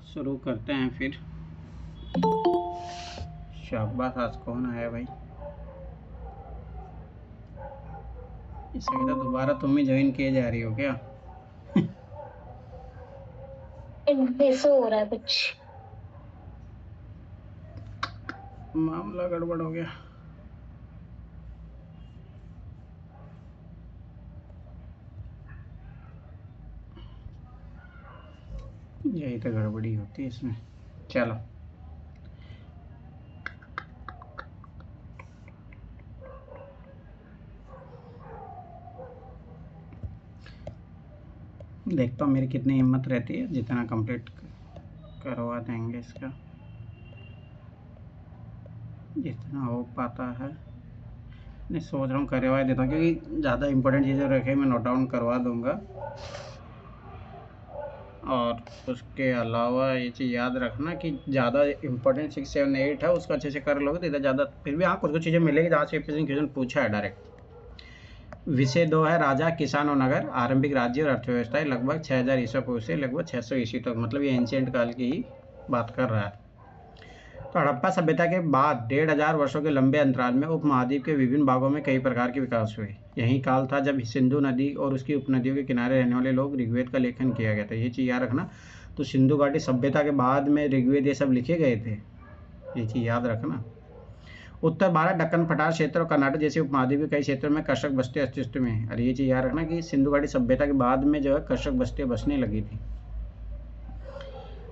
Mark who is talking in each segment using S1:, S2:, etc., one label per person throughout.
S1: शुरू करते हैं फिर। शाबाश, आज कौन आया भाई? इससे कहता दोबारा तुम ही ज्वाइन किए जा रही हो क्या?
S2: ऐसे हो रहा है कुछ।
S1: मामला गड़बड़ हो गया। यही तो गड़बड़ी होती है इसमें। चलो देखता हूँ मेरी कितनी हिम्मत रहती है, जितना कंप्लीट करवा देंगे इसका, जितना हो पाता है। नहीं, सोच रहा हूँ करवा देता हूँ, क्योंकि ज़्यादा इंपॉर्टेंट चीज़ें रखे मैं नोट डाउन करवा दूँगा। और उसके अलावा ये चीज़ याद रखना कि ज़्यादा इंपॉर्टेंट 6, 7, 8 है, उसको अच्छे से कर लोगे तो इधर ज़्यादा फिर भी हाँ कुछ कुछ चीज़ें मिलेगी जहाँ से क्वेश्चन पूछा है डायरेक्ट। विषय 2 है राजा, किसान और नगर, आरंभिक राज्य और अर्थव्यवस्था। लगभग 6000 ईसा पूर्व से लगभग 600 ईस्वी तक, मतलब ये एंशियंट काल की ही बात कर रहा है। तो हड़प्पा सभ्यता के बाद 1500 वर्षों के लंबे अंतराल में उपमहाद्वीप के विभिन्न भागों में कई प्रकार के विकास हुए। यही काल था जब सिंधु नदी और उसकी उपनदियों के किनारे रहने वाले लोग ऋग्वेद का लेखन किया गया था। ये चीज़ याद रखना। तो सिंधु घाटी सभ्यता के बाद में ऋग्वेद ये सब लिखे गए थे, ये चीज़ याद रखना। उत्तर भारत, दक्कन पठार क्षेत्र और कर्नाटक जैसे उपमहाद्वीप के कई क्षेत्रों में कृषक बस्तियां अस्तित्व में है। और ये चीज़ याद रखना कि सिंधु घाटी सभ्यता के बाद में जो है कृषक बस्तियां बसने लगी थी।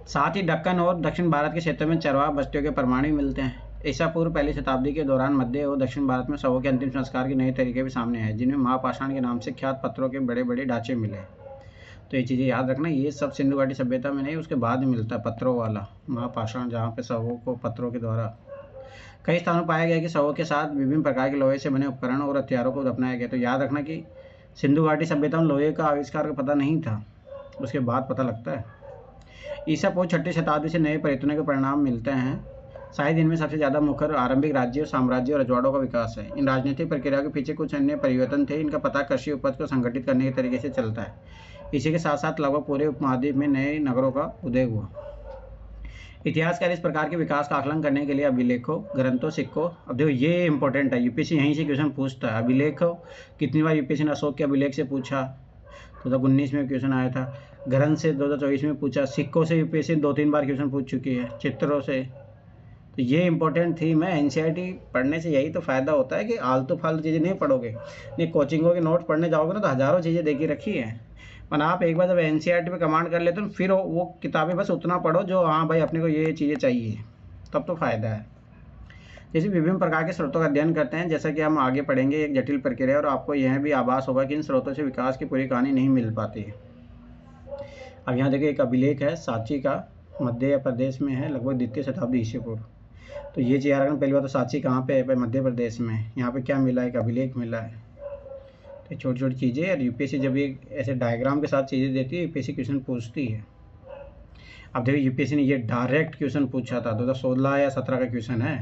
S1: साथ ही दक्कन और दक्षिण भारत के क्षेत्र में चरवाह बस्तियों के प्रमाण भी मिलते हैं। ईसा पूर्व पहली शताब्दी के दौरान मध्य और दक्षिण भारत में शवों के अंतिम संस्कार के नए तरीके भी सामने आए, जिनमें महापाषाण के नाम से ख्यात पत्थरों के बड़े बड़े ढांचे मिले। तो ये चीज़ें याद रखना, ये सब सिंधु घाटी सभ्यता में नहीं, उसके बाद में मिलता है पत्थरों वाला महापाषाण, जहाँ पे शवों को पत्थरों के द्वारा कई स्थानों पाया गया कि शवों के साथ विभिन्न प्रकार के लोहे से बने उपकरण और हथियारों को दफनाया गया। तो याद रखना कि सिंधु घाटी सभ्यता में लोहे का आविष्कार का पता नहीं था, उसके बाद पता लगता है। ईसा पूर्व 6ठी शताब्दी से नए प्रयत्नों के परिणाम मिलते हैं। शायद इनमें सबसे ज़्यादा मुख्य आरंभिक राज्यों, साम्राज्यों और रजवाड़ों का विकास है। इन राजनीतिक प्रक्रियाओं के पीछे कुछ अन्य परिवर्तन थे। इनका पता कृषि उपज को संगठित करने के तरीके से चलता है। इसी के साथ साथ लगभग पूरे उपमहाद्वीप में नए नगरों का उदय हुआ। इतिहासकार इस प्रकार के विकास का आकलन करने के लिए अभिलेखों, ग्रंथों, सिक्कों, अब देखो ये इंपॉर्टेंट है, यूपीएससी यहीं से क्वेश्चन पूछता है। अभिलेखों कितनी बार यूपीएससी ने अशोक के अभिलेख से पूछा, 2019 में क्वेश्चन आया था। ग्रंथ से 2024 में पूछा। सिक्कों से यूपीएससी 2-3 बार क्वेश्चन पूछ चुकी है। चित्रों से, तो ये इंपॉर्टेंट थी। मैं एनसीईआरटी पढ़ने से यही तो फ़ायदा होता है कि आलतू फालतू चीज़ें नहीं पढ़ोगे। नहीं, कोचिंगों के नोट पढ़ने जाओगे ना तो हज़ारों चीज़ें देखी रखी है, पर आप एक बार जब एनसीईआरटी पे कमांड कर लेते हो फिर वो किताबें बस उतना पढ़ो जो हाँ भाई अपने को ये चीज़ें चाहिए, तब तो फ़ायदा है। जैसे विभिन्न प्रकार के स्रोतों का अध्ययन करते हैं, जैसा कि हम आगे पढ़ेंगे, एक जटिल प्रक्रिया है और आपको यह भी आभास होगा कि इन स्रोतों से विकास की पूरी कहानी नहीं मिल पाती है। अब यहाँ देखिए एक अभिलेख है सांची का, मध्य प्रदेश में है, लगभग 2वीं शताब्दी ईसा पूर्व। तो ये चीज़ याद, पहली बात तो सांची कहाँ पे है? मध्य प्रदेश में। यहाँ पे क्या मिला है? एक अभिलेख मिला है। तो छोटी छोटी चीज़ें, और यूपीएससी जब ये ऐसे डायग्राम के साथ चीज़ें देती है, यूपीएससी क्वेश्चन पूछती है। अब देखिए यूपीएससी ने ये डायरेक्ट क्वेश्चन पूछा था, 2016 या 17 का क्वेश्चन है।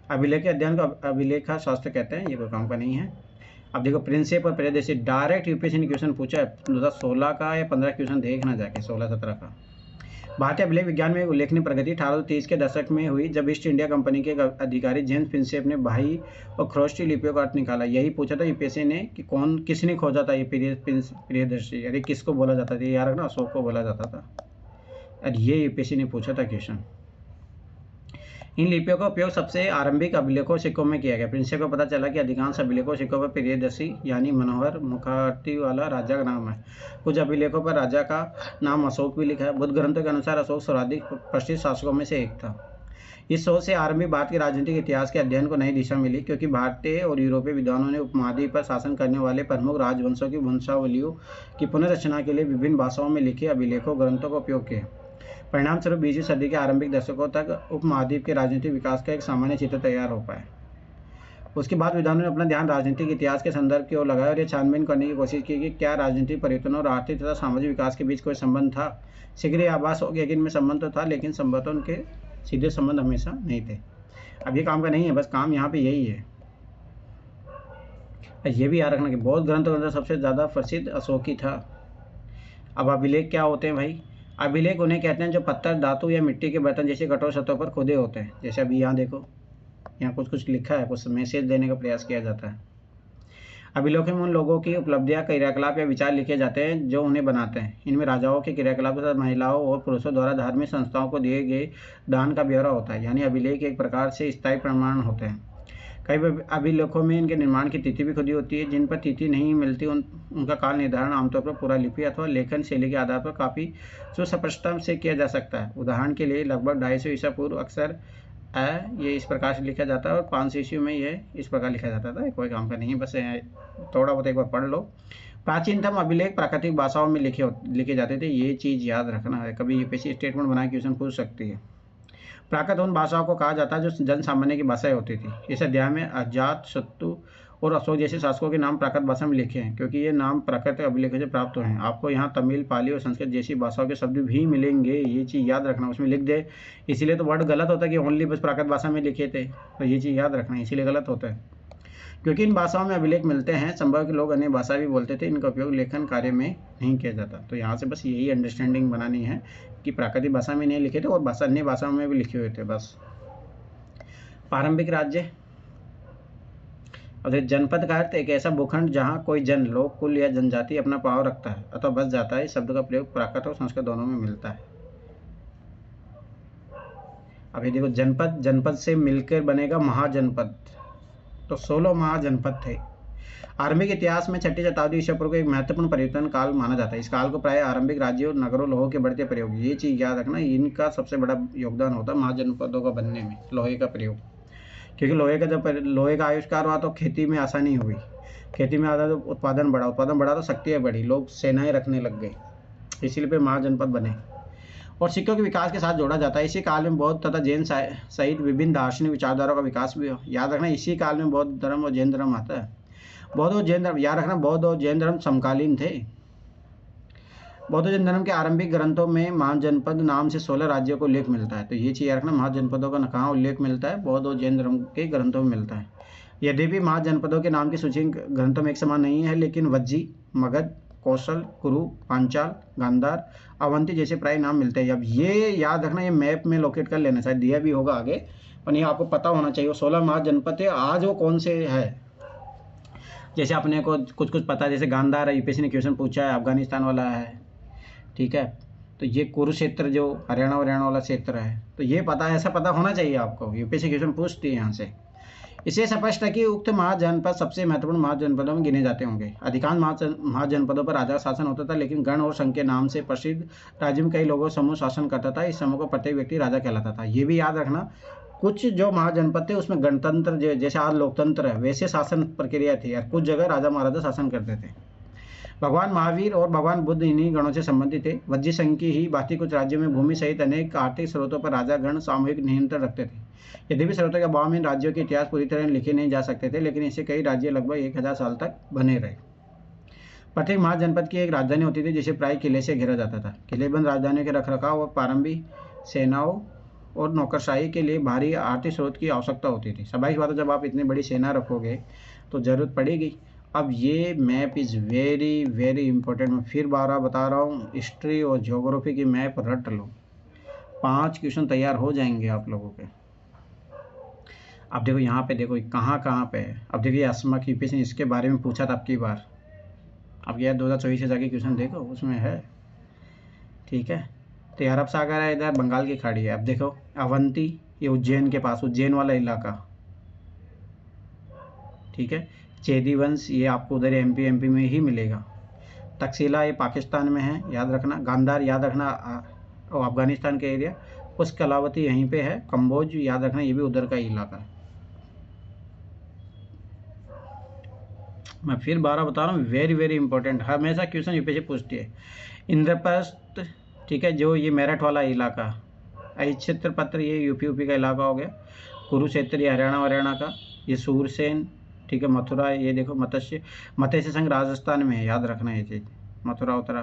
S1: अभिलेख के अध्ययन को अभिलेख शास्त्र कहते हैं, ये कोई काम का नहीं है। अब देखो प्रिंसिप और प्रदेशी, डायरेक्ट यूपीएससी ने क्वेश्चन पूछा है। 2016 का या 15 क्वेश्चन देखना जाके, 16-17 का। भारतीय अभिलेख विज्ञान में उल्लेखनीय प्रगति 1830 के दशक में हुई, जब ईस्ट इंडिया कंपनी के अधिकारी जेम्स प्रिंसेप ने भाई और ख्रोष्टी लिपियों का अर्थ निकाला। यही पूछा था यूपीएससी ने कि किसने खोजा था ये प्रियदर्शी, अरे किसको बोला जाता था? यार ना, अशोक को बोला जाता था। और ये यूपीएससी ने पूछा था क्वेश्चन। इन लिपियों का उपयोग सबसे आरंभिक अभिलेखों सिक्कों में किया गया। प्रिंसेप को पता चला कि अधिकांश अभिलेखों सिक्कों पर प्रियदर्शी यानी मनोहर मुखार्ती वाला राजा का नाम है। कुछ अभिलेखों पर राजा का नाम अशोक भी लिखा है। बुद्ध ग्रंथों के अनुसार अशोक सर्वाधिक प्रसिद्ध शासकों में से एक था। इस सोच से आरंभिक भारत के राजनीतिक इतिहास के अध्ययन को नई दिशा मिली, क्योंकि भारतीय और यूरोपीय विद्वानों ने उपमहाद्वीप पर शासन करने वाले प्रमुख राजवंशों की वंशावलियों की पुनर्रचना के लिए विभिन्न भाषाओं में लिखे अभिलेखों ग्रंथों का उपयोग किया। परिणाम स्वरूप 20वीं सदी के आरंभिक दशकों तक उपमहाद्वीप के राजनीतिक विकास का एक सामान्य चित्र तैयार हो पाया। उसके बाद विद्वानों ने अपना ध्यान राजनीतिक इतिहास के संदर्भ की ओर लगाया और यह छानबीन करने की कोशिश की कि क्या राजनीतिक परिवर्तनों और आर्थिक तथा सामाजिक विकास के बीच कोई संबंध था। शीघ्र यह आभास हो गया कि इनमें संबंध तो था, लेकिन संभवतः उनके सीधे संबंध हमेशा नहीं थे। अब ये काम का नहीं है, बस काम यहाँ पे यही है। ये भी याद रखना कि बौद्ध ग्रंथों के अंदर सबसे ज़्यादा प्रसिद्ध अशोक ही था। अब अभिलेख क्या होते हैं भाई? अभिलेख उन्हें कहते हैं जो पत्थर, धातु या मिट्टी के बर्तन जैसे कठोर सतहों पर खुदे होते हैं। जैसे अभी यहाँ देखो, यहाँ कुछ कुछ लिखा है, कुछ मैसेज देने का प्रयास किया जाता है। अभिलेखों में उन लोगों की उपलब्धियां, क्रियाकलाप या विचार लिखे जाते हैं जो उन्हें बनाते हैं। इनमें राजाओं के क्रियाकलाप के साथ महिलाओं और पुरुषों द्वारा धार्मिक संस्थाओं को दिए गए दान का ब्यौरा होता है। यानी अभिलेख एक प्रकार से स्थायी प्रमाण होते हैं। कई अभिलेखों में इनके निर्माण की तिथि भी खुदी होती है। जिन पर तिथि नहीं मिलती उनका काल निर्धारण आमतौर पर पूरा लिपि अथवा लेखन शैली के आधार पर काफ़ी सुस्पष्टता से किया जा सकता है। उदाहरण के लिए लगभग 250 ईसा पूर्व अक्सर ये इस प्रकार से लिखा जाता है और 500 ईस्वी में ये इस प्रकार लिखा जाता था। कोई काम का नहीं है, बस थोड़ा बहुत एक बार पढ़ लो। प्राचीनतम अभिलेख प्राकृतिक भाषाओं में लिखे जाते थे। ये चीज़ याद रखना है, कभी यूपीएससी स्टेटमेंट बना के क्वेश्चन पूछ सकती है। प्राकृत उन भाषाओं को कहा जाता है जो जन सामान्य की भाषाएं होती थी। इस अध्याय में अजात शत्रु और अशोक जैसे शासकों के नाम प्राकृत भाषा में लिखे हैं, क्योंकि ये नाम प्राकृतिक अभिलेखों से प्राप्त हुए हैं। आपको यहाँ तमिल, पाली और संस्कृत जैसी भाषाओं के शब्द भी मिलेंगे, ये चीज़ याद रखना। उसमें लिख दे, इसीलिए तो वर्ड गलत होता है कि ओनली बस प्राकृत भाषा में लिखे थे, तो ये चीज़ याद रखना, इसीलिए गलत होता है। क्योंकि इन भाषाओं में अभिलेख मिलते हैं, संभव कि लोग अन्य भाषा भी बोलते थे, इनका उपयोग लेखन कार्य में नहीं किया जाता। तो यहाँ से बस यही अंडरस्टैंडिंग बनानी है कि प्राकृतिक भाषा में नहीं लिखे थे और अन्य भाषाओं में भी लिखे हुए थे बस। प्रारंभिक राज्य और जनपद का अर्थ एक ऐसा भूखंड जहाँ कोई जन, लोक, कुल या जनजाति अपना पांव रखता है अथवा बस जाता है। इस शब्द का प्रयोग प्राकृत और संस्कृत दोनों में मिलता है। अब ये देखो, जनपद, जनपद से मिलकर बनेगा महाजनपद। तो 16 महाजनपद थे। आरंभिक इतिहास में 6ठी शताब्दी ईसा पूर्व को एक महत्वपूर्ण परिवर्तन काल माना जाता है। इस काल को प्राय आरंभिक राज्यों, नगरों, लोहों के बढ़ते प्रयोग, ये चीज़ याद रखना, इनका सबसे बड़ा योगदान होता है महाजनपदों का बनने में, लोहे का प्रयोग। क्योंकि जब लोहे का आविष्कार हुआ तो खेती में आसानी हुई, खेती में आधा तो उत्पादन बढ़ा तो शक्तियाँ बढ़ी, लोग सेनाएं रखने लग गए, इसीलिए महाजनपद बने। और सिक्कों के विकास के साथ जोड़ा जाता है। इसी काल में बौद्ध तथा जैन सहित विभिन्न दार्शनिक विचारधाराओं का विकास भी याद रखना। इसी काल में बौद्ध धर्म और जैन धर्म आता है। बौद्ध और जैन धर्म याद रखना, बौद्ध और जैन धर्म समकालीन थे। बौद्ध जैन धर्म के आरंभिक ग्रंथों में महाजनपद नाम से 16 राज्यों को उल्लेख मिलता है। तो ये चीज़ याद रखना, महाजनपदों का कहाँ उल्लेख मिलता है, बौद्ध और जैन धर्म के ग्रंथों में मिलता है। यद्यपि महाजनपदों के नाम की सूची ग्रंथों में एक समान नहीं है, लेकिन वज्जी, मगध, कौशल, कुरु, पांचाल, गांधार, अवंती जैसे प्राय नाम मिलते हैं। अब ये याद रखना, ये मैप में लोकेट कर लेना, शायद दिया भी होगा आगे, पर ये आपको पता होना चाहिए। वो 16 महाजनपद है। आज वो कौन से है, जैसे अपने को कुछ कुछ पता है, जैसे गांधार है, यूपीएससी ने क्वेश्चन पूछा है, अफगानिस्तान वाला है, ठीक है। तो ये कुरुक्षेत्र जो हरियाणा वाला क्षेत्र है, तो ये पता है, ऐसा पता होना चाहिए आपको, यूपीएससी क्वेश्चन पूछती है यहाँ से। इसे स्पष्ट है कि उक्त महाजनपद सबसे महत्वपूर्ण महाजनपदों में गिने जाते होंगे। अधिकांश महाजनपदों पर राजा शासन होता था, लेकिन गण और संघ के नाम से प्रसिद्ध राज्य में कई लोगों समूह शासन करता था। इस समूह को प्रत्येक व्यक्ति राजा कहलाता था। ये भी याद रखना, कुछ जो महाजनपद थे उसमें गणतंत्र, जैसे आज लोकतंत्र है वैसे शासन प्रक्रिया थी, और कुछ जगह राजा महाराजा शासन करते थे। भगवान महावीर और भगवान बुद्ध इन्हीं गणों से संबंधित थे। वज्जी संघ की ही बाकी कुछ राज्यों में भूमि सहित अनेक आर्थिक स्रोतों पर राजा गण सामूहिक नियंत्रण रखते थे। यद्यपि स्रोतों के अभाव में इन राज्यों के इतिहास पूरी तरह लिखे नहीं जा सकते थे, लेकिन इससे कई राज्य लगभग 1000 साल तक बने रहे। प्रत्येक महाजनपद की एक राजधानी होती थी, जिसे प्राय किले से घेरा जाता था। किलेबंद राजधानियों के रखरखाव और प्रारंभिक सेनाओं और नौकरशाही के लिए भारी आर्थिक स्रोत की आवश्यकता होती थी। स्वाभाविक बात है, जब आप इतनी बड़ी सेना रखोगे तो जरूरत पड़ेगी। अब ये map is very very important. मैं फिर बार बता रहा हूँ, हिस्ट्री और ज्योग्राफी की मैप रट लो, 5 क्वेश्चन तैयार हो जाएंगे आप लोगों के। अब देखो यहाँ पे, देखो कहाँ पे है। अब देखिए असमक यूपीएससी ने इसके बारे में पूछा था अब की बार। अब यार 2024 से जाके क्वेश्चन देखो, उसमें है, ठीक है। तो अरब सागर है, इधर बंगाल की खाड़ी है। अब देखो अवंती, ये उज्जैन के पास, उज्जैन वाला इलाका, ठीक है। चेदी वंश, ये आपको उधर एमपी में ही मिलेगा। तकसीला, ये पाकिस्तान में है, याद रखना। गांधार याद रखना, और अफगानिस्तान के एरिया। उस कलावती यहीं पे है। कम्बोज याद रखना, ये भी उधर का इलाका है। मैं फिर 12 बता रहा हूँ, वेरी वेरी इंपॉर्टेंट, हमेशा क्वेश्चन यूपीएससी पूछती है। इंद्रप्रस्थ, ठीक है, जो ये मेरठ वाला इलाका। क्षेत्र पत्र, ये यूपी का इलाका हो गया। कुरुक्षेत्र, ये हरियाणा का। ये सूरसेन, ठीक है। मथुरा, ये देखो मत्स्य संघ राजस्थान में है, याद रखना ये चीज़। मथुरा उत्तरा,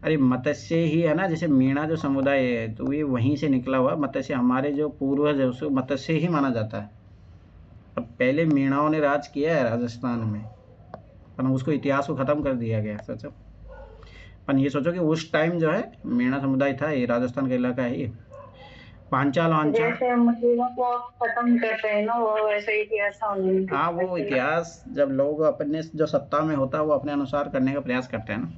S1: अरे मत्स्य ही है ना, जैसे मीणा जो समुदाय है तो ये वहीं से निकला हुआ मत्स्य। हमारे जो पूर्वज है उसको मत्स्य ही माना जाता है। अब पहले मीणाओं ने राज किया है राजस्थान में, पर उसको इतिहास को ख़त्म कर दिया गया। सोचो, पर ये सोचो कि उस टाइम जो है मीणा समुदाय था, ये राजस्थान का इलाका है ये। पांचाल वांचाल,
S2: जैसे हम मुस्लिमों को खत्म करते हैं ना, वो वैसे इतिहास होने
S1: हाँ वो
S2: करते हैं।
S1: इतिहास जब लोग अपने जो सत्ता में होता है वो अपने अनुसार करने का प्रयास करते हैं ना।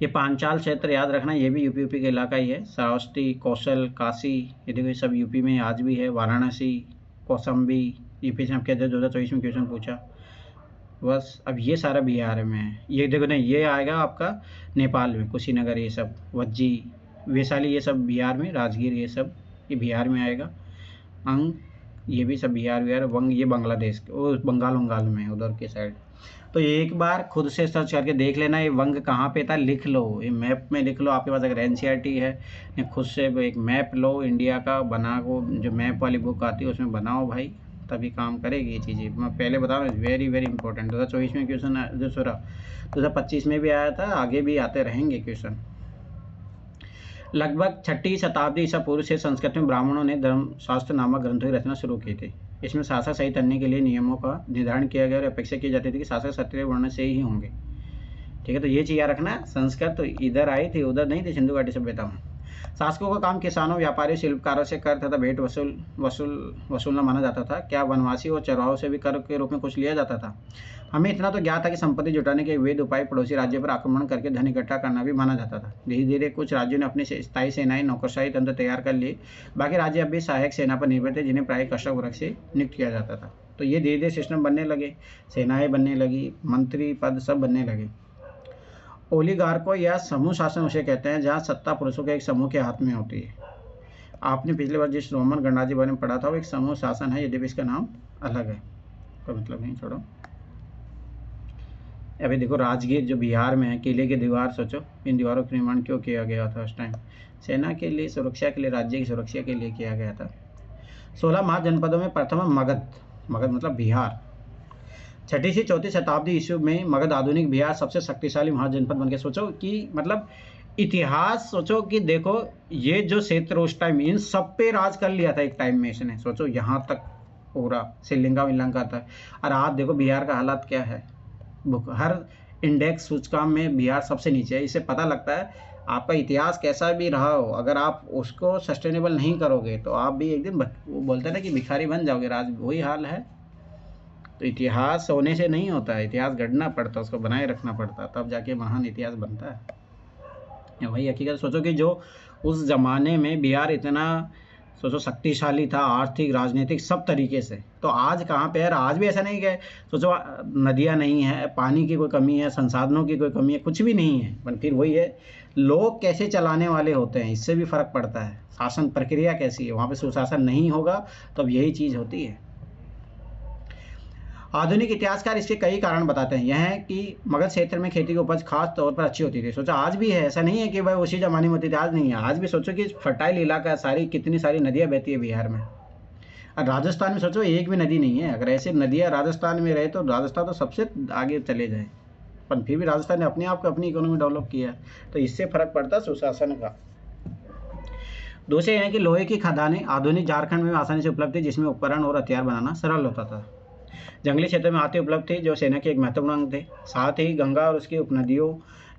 S1: ये पांचाल क्षेत्र याद रखना, ये भी यूपी का इलाका ही है। श्रावस्ती, कौशल, काशी, ये देखो ये सब यूपी में आज भी है। वाराणसी, कौशाम्बी, यूपी से हम कहते हैं 2024 में क्वेश्चन पूछा। बस अब ये सारा बिहार में है। ये देखो नहीं, ये आएगा आपका नेपाल में, कुशीनगर, ये सब वज्जी, वैशाली, ये सब बिहार में, राजगीर, ये सब ये बिहार में आएगा। अंग, ये भी सब बिहार, वंग ये बांग्लादेश वो बंगाल में है उधर के साइड। तो एक बार खुद से सर्च करके देख लेना ये वंग कहाँ पे था, लिख लो, ये मैप में लिख लो। आपके पास अगर एनसीईआरटी है या खुद से एक मैप लो इंडिया का, बना को जो मैप वाली बुक आती है उसमें बनाओ भाई, तभी काम करेगी ये चीज़ें। मैं पहले बता रहा हूँ, वेरी वेरी इंपॉर्टेंट। 2024 में क्वेश्चन 2025 में भी आया था, आगे भी आते रहेंगे क्वेश्चन। लगभग 6ठी शताब्दी ईसा पूर्व से संस्कृत में ब्राह्मणों ने धर्मशास्त्र नामक ग्रंथों की रचना शुरू की थी। इसमें शासक सही करने के लिए नियमों का निर्धारण किया गया और अपेक्षा की जाती थी कि शासक क्षत्रिय वर्ण से ही होंगे। ठीक है, तो ये चीज़ याद रखना, संस्कृत तो इधर आई थी, उधर नहीं थी सिंधु घाटी सभ्यता में। शासकों का काम किसानों, व्यापारियों, शिल्पकारों से कर तथा भेंट वसूलना माना जाता था। क्या वनवासी और चरवाहों से भी कर के रूप में कुछ लिया जाता था? हमें इतना तो ज्ञात था कि संपत्ति जुटाने के वैध उपाय पड़ोसी राज्य पर आक्रमण करके धन इकट्ठा करना भी माना जाता था। धीरे धीरे कुछ राज्यों ने अपनी स्थायी सेनाएं, नौकरशाही तंत्र तैयार कर लिए। बाकी राज्य अब भी सहायक सेना पर निर्भर थे, जिन्हें प्रायः कष्टक वर्ग से नियुक्त किया जाता था। तो ये धीरे धीरे सिस्टम बनने लगे, सेनाएं बनने लगी, मंत्री पद सब बनने लगे। ओलिगार्को या समूह शासन उसे कहते हैं, जहाँ सत्ता पुरुषों के एक समूह के हाथ में होती है। आपने पिछले बार जिस रोमन गणराज्य बारे में पढ़ा था वो एक समूह शासन है, यद्यपि इसका नाम अलग है, कोई मतलब नहीं, छोड़ो। अभी देखो राजगीर जो बिहार में है, किले की दीवार सोचो, इन दीवारों का निर्माण क्यों किया गया था उस टाइम? सेना के लिए, सुरक्षा के लिए, राज्य की सुरक्षा के लिए किया गया था। 16 महाजनपदों में प्रथम मगध, मगध मतलब बिहार। 6ठी से 4ठी शताब्दी ईस्वी में मगध आधुनिक बिहार सबसे शक्तिशाली महाजनपद बन के, सोचो कि मतलब इतिहास सोचो कि देखो ये जो क्षेत्र उस टाइम इन सब पे राज कर लिया था एक टाइम में इसने, सोचो यहाँ तक पूरा श्रीलंका विलंका तक। और आज देखो बिहार का हालात क्या है, हर इंडेक्स सूचकांक में बिहार सबसे नीचे है। इससे पता लगता है आपका इतिहास कैसा भी रहा हो, अगर आप उसको सस्टेनेबल नहीं करोगे तो आप भी एक दिन वो बोलते हैं ना कि भिखारी बन जाओगे, आज वही हाल है। तो इतिहास होने से नहीं होता है, इतिहास गढ़ना पड़ता है, उसको बनाए रखना पड़ता है, तब जाके महान इतिहास बनता है। वही हकीकत सोचो कि जो उस ज़माने में बिहार इतना सोचो शक्तिशाली था, आर्थिक, राजनीतिक, सब तरीके से, तो आज कहाँ पे है? आज भी ऐसा नहीं कि सोचो नदियाँ नहीं है, पानी की कोई कमी है, संसाधनों की कोई कमी है, कुछ भी नहीं है, पर फिर वही है, लोग कैसे चलाने वाले होते हैं, इससे भी फर्क पड़ता है। शासन प्रक्रिया कैसी है, वहाँ पे सुशासन नहीं होगा तो अब यही चीज़ होती है। आधुनिक इतिहासकार इसके कई कारण बताते हैं। यह है कि मगध क्षेत्र में खेती की उपज खास तौर पर अच्छी होती थी। सोचो आज भी है, ऐसा नहीं है कि भाई उसी जमाने में होती थी, आज नहीं है। आज भी सोचो कि फर्टाइल इलाका है, सारी कितनी सारी नदियाँ बहती है बिहार में। और राजस्थान में सोचो एक भी नदी नहीं है। अगर ऐसी नदियाँ राजस्थान में रहे तो राजस्थान तो सबसे आगे चले जाए, पर फिर भी राजस्थान ने अपने आप को अपनी इकोनॉमी डेवलप किया, तो इससे फर्क पड़ता है सुशासन का। दूसरे है कि लोहे की खदानें आधुनिक झारखंड में आसानी से उपलब्ध थी, जिसमें उपकरण और हथियार बनाना सरल होता था। जंगली क्षेत्र में हाथी उपलब्ध थे, जो सेना के एक महत्वपूर्ण अंग थे। साथ ही गंगा और उसकी उपनदियों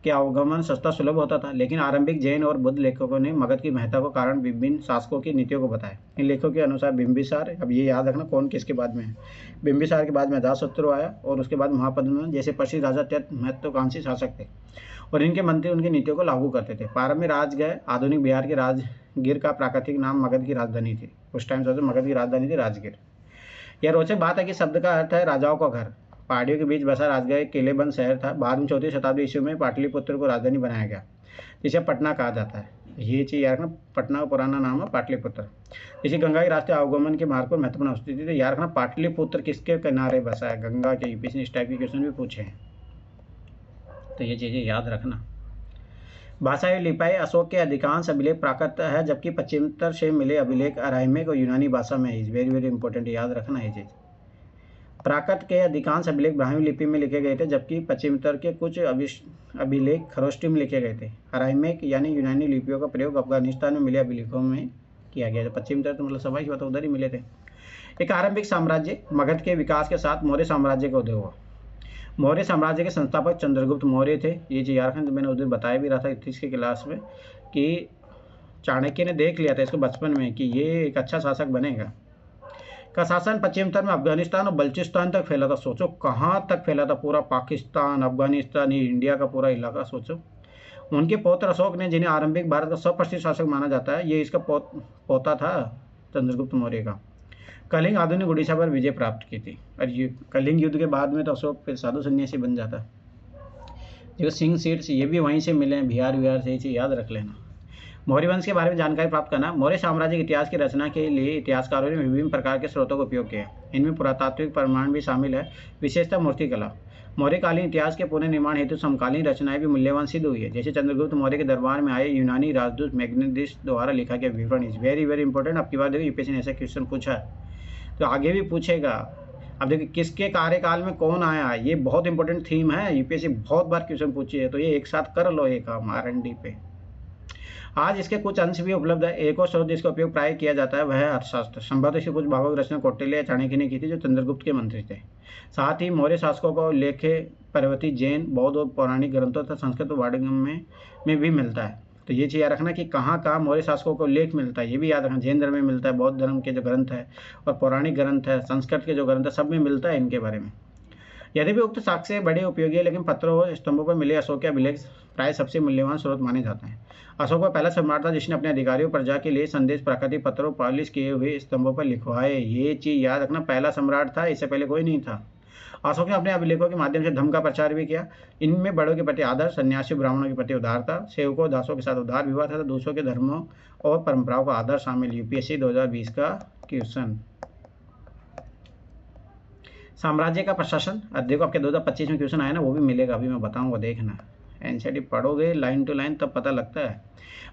S1: के आवागमन सस्ता सुलभ होता था। लेकिन आरंभिक जैन और बुद्ध लेखकों ने मगध की महत्ता को कारण विभिन्न शासकों की नीतियों को बताया। इन लेखों के अनुसार बिंबिसार, अब ये याद रखना कौन किसके बाद में है, बिंबिसार के बाद में अजातशत्रु आया और उसके बाद महापद्मन जैसे पश्चिमी राजा अत्यंत महत्वाकांक्षी शासक थे और इनके मंत्री उनकी नीतियों को लागू करते थे। प्रारंभ में राजगृह आधुनिक बिहार के राजगीर का प्राकृतिक नाम मगध की राजधानी थी। उस टाइम से मगध की राजधानी थी राजगीर। यह रोचक बात है कि शब्द का अर्थ है राजाओं का घर। पहाड़ियों के बीच बसा राजगृह एक किलेबंद शहर था। बाद में 4वीं शताब्दी ईस्वी में पाटलिपुत्र को राजधानी बनाया गया, जिसे पटना कहा जाता है। ये चीज़ याद रखना, पटना का पुराना नाम है पाटलिपुत्र। इसी गंगा के रास्ते आवागमन के मार्ग पर महत्वपूर्ण स्थिति थी। याद रखना पाटलिपुत्र किसके किनारे बसा है, गंगा के। यूपीएससी ने इस टाइप के क्वेश्चन भी पूछे हैं, तो ये चीज़ें याद रखना। भाषा एवं लिपाई अशोक के अधिकांश अभिलेख प्राकृत है, जबकि पश्चिमोत्तर से मिले अभिलेख अराइमिक और यूनानी भाषा में है। वेरी वेरी इंपॉर्टेंट, याद रखना ये चीज़। प्राकृत के अधिकांश अभिलेख ब्राह्मी लिपि में लिखे गए थे, जबकि पश्चिमोत्तर के कुछ अभिलेख खरोष्टी में लिखे गए थे। अराइमिक यानी यूनानी लिपियों का प्रयोग अफगानिस्तान में मिले अभिलेखों में किया गया था। पश्चिमोत्तर तो मतलब सभी बात उधर ही मिले थे। एक आरंभिक साम्राज्य, मगध के विकास के साथ मौर्य साम्राज्य का उदय हुआ। मौर्य साम्राज्य के संस्थापक चंद्रगुप्त मौर्य थे। ये चीज़ याद रखना, तो मैंने उस दिन बताया भी रहा था इतिहास की क्लास में कि चाणक्य ने देख लिया था इसको बचपन में कि ये एक अच्छा शासक बनेगा। का शासन पश्चिमोत्तर में अफगानिस्तान और बलूचिस्तान तक फैला था। सोचो कहाँ तक फैला था, पूरा पाकिस्तान, अफगानिस्तान, ये इंडिया का पूरा इलाका सोचो। उनके पौत्र अशोक ने, जिन्हें आरंभिक भारत का 100% शासक माना जाता है, ये इसका पोता था चंद्रगुप्त मौर्य का। कलिंग आधुनिक उड़ीसा पर विजय प्राप्त की थी। और ये कलिंग युद्ध के बाद में तो अशोक फिर साधु सन्यासी बन जाता। देखो सिंह सीट्स ये भी वहीं से मिले हैं, बिहार विहार से, इसे याद रख लेना। मौर्य वंश के बारे में जानकारी प्राप्त करना। मौर्य साम्राज्य के इतिहास की रचना के लिए इतिहासकारों ने विभिन्न प्रकार के स्रोतों का उपयोग किया। इनमें पुरातात्विक प्रमाण भी शामिल है, विशेषतः मूर्तिकला। मौर्यकालीन इतिहास के पुनर्निर्माण हेतु समकालीन रचनाएं भी मूल्यवान सिद्ध हुई है, जैसे चंद्रगुप्त मौर्य के दरबार में आए यूनानी राजदूत मैग्नेटिस द्वारा लिखा गया विवरण इज वेरी वेरी इंपॉर्टेंट। अब की बार देखो यूपीएससी ने ऐसा क्वेश्चन पूछा है तो आगे भी पूछेगा। अब देखिए किसके कार्यकाल में कौन आया, ये बहुत इंपॉर्टेंट थीम है, यूपीएससी बहुत बार क्वेश्चन पूछी है, तो ये एक साथ कर लो ये काम आरएनडी पे। आज इसके कुछ अंश भी उपलब्ध है। एक और स्रोत जिसका उपयोग प्राय किया जाता है वह है अर्थशास्त्र। संभवतः इसके कुछ भागों की रचना कौटिल्य या चाणक्य ने की थी, जो चंद्रगुप्त के मंत्री थे। साथ ही मौर्य शासकों को लेखे पर्वती, जैन, बौद्ध और पौराणिक ग्रंथों तथा संस्कृत वाङ्मय में भी मिलता है। तो ये चीज़ याद रखना कि कहाँ कहाँ मौर्य शासकों को लेख मिलता है, ये भी याद रखना। जैन धर्म में मिलता है, बौद्ध धर्म के जो ग्रंथ है और पौराणिक ग्रंथ है, संस्कृत के जो ग्रंथ है, सब में मिलता है इनके बारे में। यदि भी उक्त साक्ष्य बड़े उपयोगी है, लेकिन पत्रों और स्तंभों पर मिले अशोक के अभिलेख प्राय सबसे मूल्यवान स्रोत माने जाते हैं। अशोक वह पहला सम्राट था जिसने अपने अधिकारियों प्रजा के लिए संदेश प्राकृतिक पत्रों पॉलिश किए हुए स्तंभों पर लिखवाए। ये चीज़ याद रखना, पहला सम्राट था, इससे पहले कोई नहीं था। अशोक ने अपने अभिलेखों के माध्यम से धर्म का प्रचार भी किया। इनमें बड़ों के प्रति आदर, सन्यासी ब्राह्मणों के प्रति उदारता, सेवकों दासों के साथ उदार विवाह तथा दूसरों के धर्मों और परंपराओं का आदर शामिल। यूपीएससी 2020 का क्वेश्चन। साम्राज्य का प्रशासन, देखो आपके 2025 में क्वेश्चन आया ना, वो भी मिलेगा, अभी मैं बताऊंगा, देखना। एनसीईआरटी पढ़ोगे लाइन टू लाइन तब पता लगता है।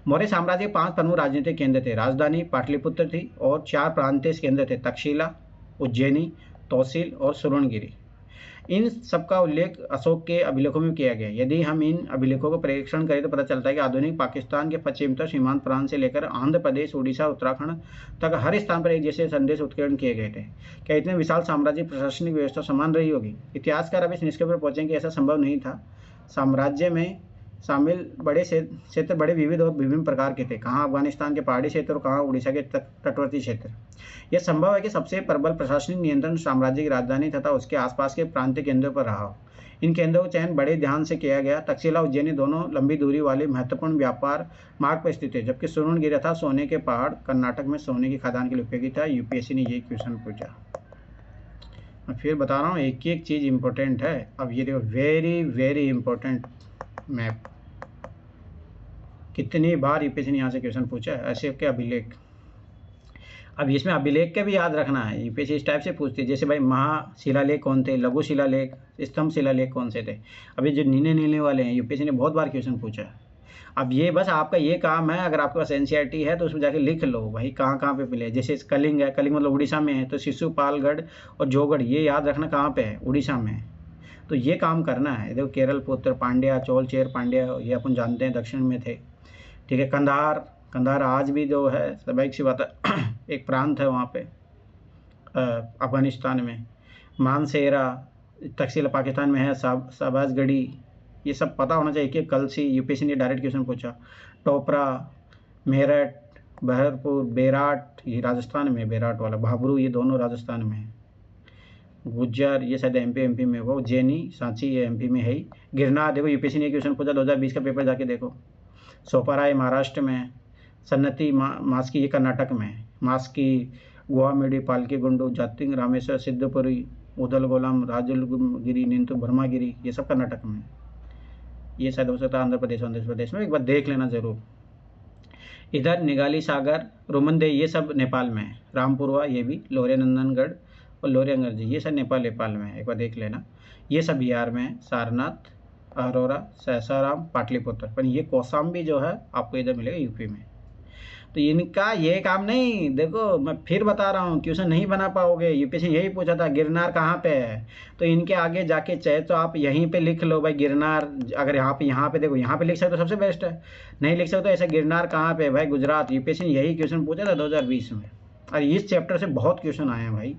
S1: मौर्य साम्राज्य के 5 प्रमुख राजनीतिक केंद्र थे। राजधानी पाटलिपुत्र थी और 4 प्रांतीय केंद्र थे, तक्षशिला, उज्जैनी, तौसील और सुवर्णगिरी। इन सबका उल्लेख अशोक के अभिलेखों में किया गया। यदि हम इन अभिलेखों को परीक्षण करें तो पता चलता है कि आधुनिक पाकिस्तान के पश्चिमोत्तर सीमांत प्रांत से लेकर आंध्र प्रदेश, उड़ीसा, उत्तराखंड तक हर स्थान पर एक जैसे संदेश उत्कीर्ण किए गए थे। क्या इतने विशाल साम्राज्य प्रशासनिक व्यवस्था समान रही होगी? इतिहासकार अब इस निष्कर्ष पर पहुंचे कि ऐसा संभव नहीं था। साम्राज्य में शामिल बड़े क्षेत्र बड़े विविध और विभिन्न प्रकार के थे। कहाँ अफगानिस्तान के पहाड़ी क्षेत्र और कहाँ उड़ीसा के तटवर्ती क्षेत्र। यह संभव है कि सबसे प्रबल प्रशासनिक नियंत्रण साम्राज्य की राजधानी तथा उसके आसपास के प्रांतीय केंद्रों पर रहा हो। इन केंद्रों का चयन बड़े ध्यान से किया गया। तक्षशिला, उज्जैनी दोनों लंबी दूरी वाले महत्वपूर्ण व्यापार मार्ग पर स्थित है, जबकि सुवर्णगिरी था सोने के पहाड़, कर्नाटक में सोने की खदान के लिए उपयोगी था। यूपीएससी ने यही क्वेश्चन पूछा। मैं फिर बता रहा हूँ, एक एक चीज़ इंपॉर्टेंट है। अब ये देखो, वेरी वेरी इंपॉर्टेंट मैप। कितनी बार यूपीएससी ने यहाँ से क्वेश्चन पूछा है, ऐसे के अभिलेख। अब इसमें अभिलेख का भी याद रखना है। यूपीएससी इस टाइप से पूछती है, जैसे भाई महाशिलालेख कौन थे, लघु शिलालेख, स्तंभ शिलालेख कौन से थे। अभी जो नीले नीले वाले हैं, यूपीएससी ने बहुत बार क्वेश्चन पूछा है। अब ये बस आपका ये काम है, अगर आपके पास एनसीईआरटी है तो उसमें जाके लिख लो भाई कहाँ कहाँ पे मिले। जैसे कलिंग है, कलिंग मतलब उड़ीसा में है, तो शिशुपालगढ़ और जोगढ़ ये याद रखना कहाँ पे है, उड़ीसा में है। तो ये काम करना है। देखो केरल पुत्र, पांड्या, चोल, चेर, पांड्या, ये अपन जानते हैं दक्षिण में थे, ठीक है। कंधार आज भी जो है स्वाभाविक सी बात है एक प्रांत है वहाँ पे अफगानिस्तान में। मानसेरा तक्षशिला पाकिस्तान में है, शाहबाजगढ़ी, ये सब पता होना चाहिए कि कल से यूपीएससी ने डायरेक्ट क्वेश्चन पूछा। टोपरा, मेरठ, बहरपुर, बेराट ये राजस्थान में, बेराट वाला, भाबरू ये दोनों राजस्थान में है। गुज्जर ये शायद एमपी में वो, उज्जैनी, सांची ये एमपी में है ही। गिरनार देखो यूपीएससी ने क्वेश्चन पूछा 2020 का पेपर जाके देखो। सोपारा ये महाराष्ट्र में, सन्नती मास्की ये कर्नाटक में, मास्की, गुवामेडी, पालकी गुंडू, जातिंग, रामेश्वर, सिद्धपुरी, उदलगोलम, राजलगिरी, निंतु, ब्रह्मागिरी ये सब कर्नाटक में। ये शायद हो सकता है आंध्र प्रदेश में, एक बार देख लेना जरूर। इधर निगाली सागर, रोमनदेई ये सब नेपाल में है। रामपुरवा ये भी, लोरियानंदनगढ़ और लोरियांगरजी ये सब नेपाल में है, एक बार देख लेना। ये सब बिहार में है। सारनाथ, अरोरा, सहसाराम, पाटलिपुत्र, पर ये कौशाम्बी जो है आपको इधर मिलेगा यूपी में। तो इनका ये काम नहीं, देखो मैं फिर बता रहा हूँ, क्वेश्चन नहीं बना पाओगे। यूपीएससी यही पूछा था गिरनार कहाँ पे है, तो इनके आगे जाके चाहे तो आप यहीं पे लिख लो भाई गिरनार। अगर यहाँ पे देखो, यहाँ पे लिख सकते हो सबसे बेस्ट है, नहीं लिख सकते तो ऐसा गिरनार कहाँ पे है भाई, गुजरात। यूपीएससी ने यही क्वेश्चन पूछा था 2020 में, और इस चैप्टर से बहुत क्वेश्चन आए हैं भाई।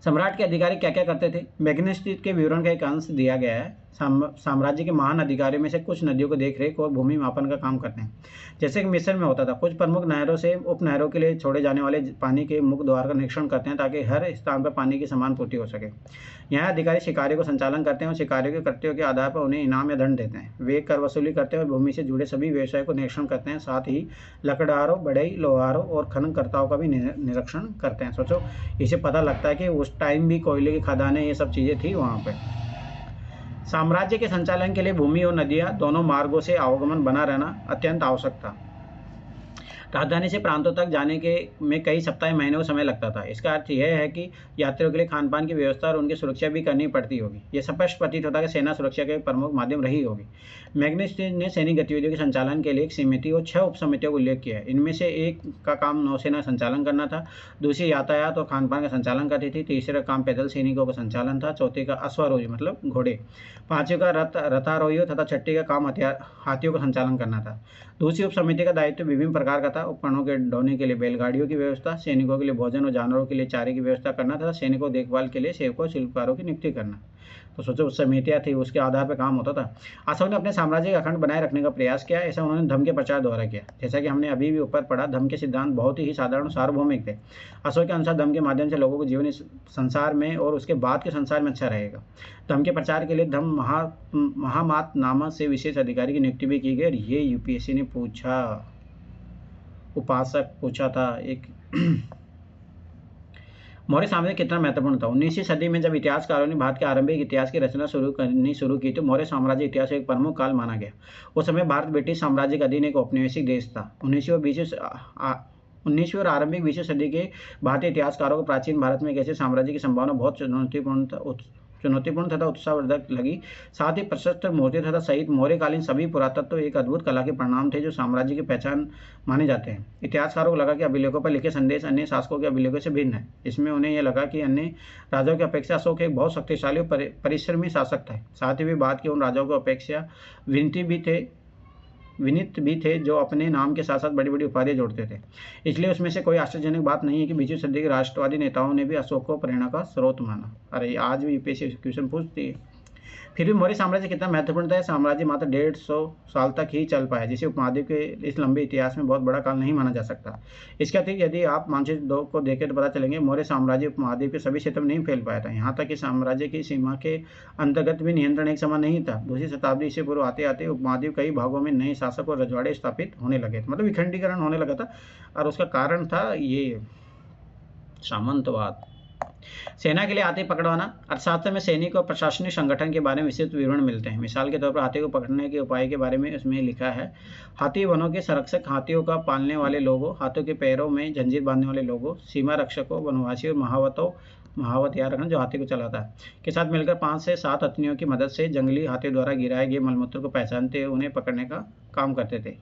S1: सम्राट के अधिकारी क्या क्या करते थे? मैग्नेस के विवरण का एक अंश दिया गया है। साम्राज्य के महान अधिकारियों में से कुछ नदियों को देख रेख और भूमि मापन का काम करते हैं, जैसे कि मिस्र में होता था। कुछ प्रमुख नहरों से उप नहरों के लिए छोड़े जाने वाले पानी के मुख्य द्वार का निरीक्षण करते हैं ताकि हर स्थान पर पानी की समान पूर्ति हो सके। यहाँ अधिकारी शिकारियों को संचालन करते हैं और शिकारियों के कृत्यों के आधार पर उन्हें इनाम या दंड देते हैं। वे कर वसूली करते हैं और भूमि से जुड़े सभी व्यवसाय को निरीक्षण करते हैं। साथ ही लकड़हारों, बढ़ई, लोहारों और खननकर्ताओं का भी निरीक्षण करते हैं। सोचो, इसे पता लगता है कि उस टाइम भी कोयले की खदानें, ये सब चीज़ें थी वहाँ पे। साम्राज्य के संचालन के लिए भूमि और नदियाँ दोनों मार्गों से आवागमन बना रहना अत्यंत आवश्यक था। राजधानी से प्रांतों तक जाने के में कई सप्ताह महीनों समय लगता था। इसका अर्थ यह है कि यात्रियों के लिए खान पान की व्यवस्था और उनकी सुरक्षा भी करनी पड़ती होगी। यह स्पष्ट प्रतीत होता है कि सेना सुरक्षा के प्रमुख माध्यम रही होगी। मैग्नेस ने सैनिक गतिविधियों के संचालन के लिए एक समिति और 6 उप समितियों का उल्लेख किया है। इनमें से एक का काम नौसेना संचालन करना था, दूसरी यातायात और खान पान का संचालन करती थी, तीसरे का काम पैदल सैनिकों का संचालन था, चौथे का अश्वारोही मतलब घोड़े, पांचवें का रथारोहियों तथा छठे का काम हाथियों का संचालन करना था। दूसरी उप समिति का दायित्व विभिन्न प्रकार का था। उपकरणों के ढोने के लिए बैलगाड़ियों की व्यवस्था, सैनिकों के लिए भोजन और जानवरों के लिए चारे की व्यवस्था करना तथा सैनिकों देखभाल के लिए सेवकों और शिल्पकारों की नियुक्ति करना। तो सोचो, उस समितियाँ थी, उसके आधार पर काम होता था। अशोक ने अपने साम्राज्य का अखंड बनाए रखने का प्रयास किया। ऐसा उन्होंने धम्म के प्रचार द्वारा किया। जैसा कि हमने अभी भी ऊपर पढ़ा, धम्म के सिद्धांत बहुत ही साधारण और सार्वभौमिक थे। अशोक के अनुसार धम्म के माध्यम से लोगों को जीवन इस संसार में और उसके बाद के संसार में अच्छा रहेगा। धम्म के प्रचार के लिए धम्म महामात नामक से विशेष अधिकारी की नियुक्ति भी की गई। और ये यूपीएससी ने पूछा, उपासक पूछा था एक मौर्य साम्राज्य कितना महत्वपूर्ण था? 19वीं सदी में जब इतिहासकारों ने भारत के आरंभिक इतिहास की रचना शुरू की तो मौर्य साम्राज्य इतिहास एक प्रमुख काल माना गया। उस समय भारत ब्रिटिश साम्राज्य का अधीन एक औपनिवेशिक देश था। 19वीं और आरंभिक 20वीं सदी के भारतीय इतिहासकारों को प्राचीन भारत में एक ऐसे साम्राज्य की संभावना बहुत चुनौतीपूर्ण तथा उत्साहवर्धक लगी। साथ ही प्रशस्त्र मूर्ति तथा सहित मौर्यकालीन सभी पुरातत्व एक अद्भुत कला के परिणाम थे जो साम्राज्य की पहचान माने जाते हैं। इतिहासकारों को लगा कि अभिलेखों पर लिखे संदेश अन्य शासकों के अभिलेखों से भिन्न है। इसमें उन्हें यह लगा कि अन्य राजाओं की अपेक्षा अशोक एक बहुत शक्तिशाली और परिश्रमी शासक था। साथ ही वे बाद के उन राजाओं की अपेक्षा विनीत भी थे जो अपने नाम के साथ साथ बड़ी बड़ी उपाधियां जोड़ते थे। इसलिए उसमें से कोई आश्चर्यजनक बात नहीं है कि 20वीं सदी के राष्ट्रवादी नेताओं ने भी अशोक को प्रेरणा का स्रोत माना। अरे आज भी यूपीएससी क्वेश्चन पूछती है। फिर भी मौर्य साम्राज्य कितना महत्वपूर्ण था? साम्राज्य मात्र 150 साल तक ही चल पाया, जिसे उपमहाद्वीप के इस लंबे इतिहास में बहुत बड़ा काल नहीं माना जा सकता। इसके अतिरिक्त यदि आप मानचित्र 2 को देखें तो पता चलेंगे मौर्य साम्राज्य उपमहाद्वीप के सभी क्षेत्र में नहीं फैल पाया था। यहाँ तक कि साम्राज्य की सीमा के अंतर्गत भी नियंत्रण एक समान नहीं था। 2वीं शताब्दी ईसा पूर्व आते आते उपमहाद्वीप कई भागों में नए शासक और रजवाड़े स्थापित होने लगे, मतलब विखंडीकरण होने लगा था। और उसका कारण था ये सामंतवाद। सेना के लिए हाथी पकड़वाना। अर्थशास्त्र में सैनिक और प्रशासनिक संगठन के बारे में विस्तृत विवरण मिलते हैं। मिसाल के तौर पर हाथी को पकड़ने के उपाय के बारे में इसमें लिखा है, हाथी वनों के संरक्षक, हाथियों का पालने वाले लोगों, हाथियों के पैरों में जंजीर बांधने वाले लोगों, सीमा रक्षकों, वनवासी और महावत याद रखना जो हाथी को चलाता है के साथ मिलकर 5 से 7 हथिनियों की मदद से जंगली हाथियों द्वारा गिराए गए मलमूत्र को पहचानते हुए उन्हें पकड़ने का काम करते थे।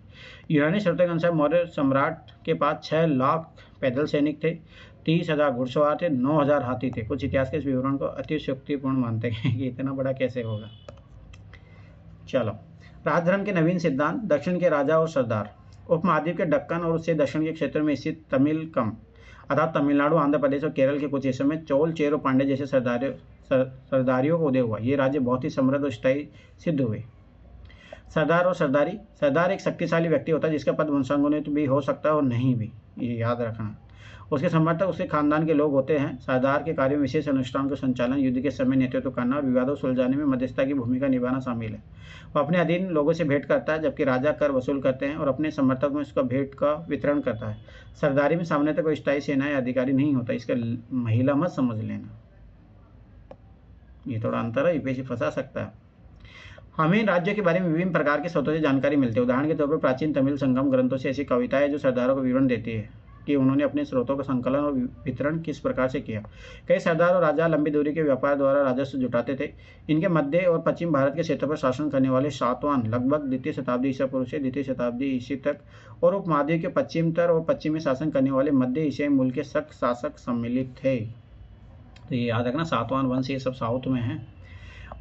S1: यूनानी स्रोतों के अनुसार मौर्य सम्राट के पास 6 लाख पैदल सैनिक थे, 30,000 घुड़सवार थे, 9,000 हाथी थे। कुछ इतिहास के इस विवरण को अतिशयोक्तिपूर्ण मानते हैं कि इतना बड़ा कैसे होगा। चलो, राजधर्म के नवीन सिद्धांत। दक्षिण के राजा और सरदार। उपमहाद्वीप के दक्कन और उससे दक्षिण के क्षेत्र में स्थित तमिलकम अर्थात तमिलनाडु, आंध्र प्रदेश और केरल के कुछ हिस्सों में चोल, चेर और पांड्य जैसे सरदारियों को उदय हुआ। ये राज्य बहुत ही समृद्ध और स्थायी सिद्ध हुए। सरदार और सरदारी। सरदार एक शक्तिशाली व्यक्ति होता है जिसका पद वंशानुगत भी हो सकता है और नहीं भी, ये याद रखना। उसके समर्थक उसके खानदान के लोग होते हैं। सरदार के कार्य में विशेष अनुष्ठान का संचालन, युद्ध के समय नेतृत्व करना और विवादों सुलझाने में मध्यस्थता की भूमिका निभाना शामिल है। वह अपने अधीन लोगों से भेंट करता है, जबकि राजा कर वसूल करते हैं और अपने समर्थक में उसका भेंट का वितरण करता है। सरदारी में सामान्यतः कोई स्थायी सेना या अधिकारी नहीं होता, इसका महिला मत समझ लेना, ये थोड़ा अंतर है, यूपीएससी फंसा सकता है। हमें राज्यों के बारे में विभिन्न प्रकार के स्रोतों से जानकारी मिलती है। उदाहरण के तौर पर प्राचीन तमिल संगम ग्रंथों से ऐसी कविताएं जो सरदारों को विवरण देती है कि उन्होंने अपने स्रोतों का संकलन और वितरण किस प्रकार से किया। कई सरदार और राजा लंबी दूरी के व्यापार द्वारा राजस्व जुटाते थे। इनके मध्य और पश्चिम भारत के क्षेत्र पर शासन करने वाले सातवाहन लगभग 2वीं शताब्दी ईसा पूर्व से 2वीं शताब्दी ईस्वी तक और उपमहाद्वीप के पश्चिमतर और पश्चिम में शासन करने वाले मध्य एशियाई मूल के शक शासक सम्मिलित थे। तो ये याद रखना, सातवाहन वंश ये सब साउथ में है।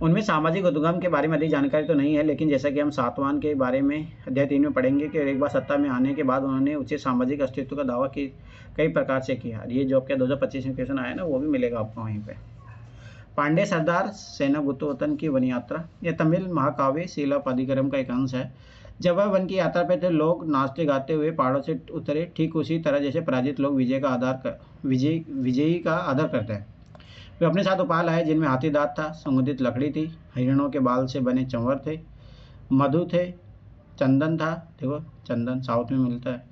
S1: उनमें सामाजिक उद्गम के बारे में अधिक जानकारी तो नहीं है, लेकिन जैसा कि हम सातवाहन के बारे में अध्याय 3 में पढ़ेंगे कि एक बार सत्ता में आने के बाद उन्होंने उचित सामाजिक अस्तित्व का दावा की कई प्रकार से किया। ये जो आपका 2025 में क्वेश्चन आया ना, वो भी मिलेगा आपको वहीं पे। पांडे सरदार सेनागुप्तवतन की वन यात्रा, यह तमिल महाकाव्य शिलापदिकरम का एक अंश है। जब वह वन की यात्रा पे थे, लोग नाचते गाते हुए पहाड़ों से उतरे, ठीक उसी तरह जैसे पराजित लोग विजयी का आदर करते हैं। वे अपने साथ उपहार लाए जिनमें हाथी दांत था, संगुदित लकड़ी थी, हिरणों के बाल से बने चंवर थे, मधु थे, चंदन था, देखो चंदन साउथ में मिलता है,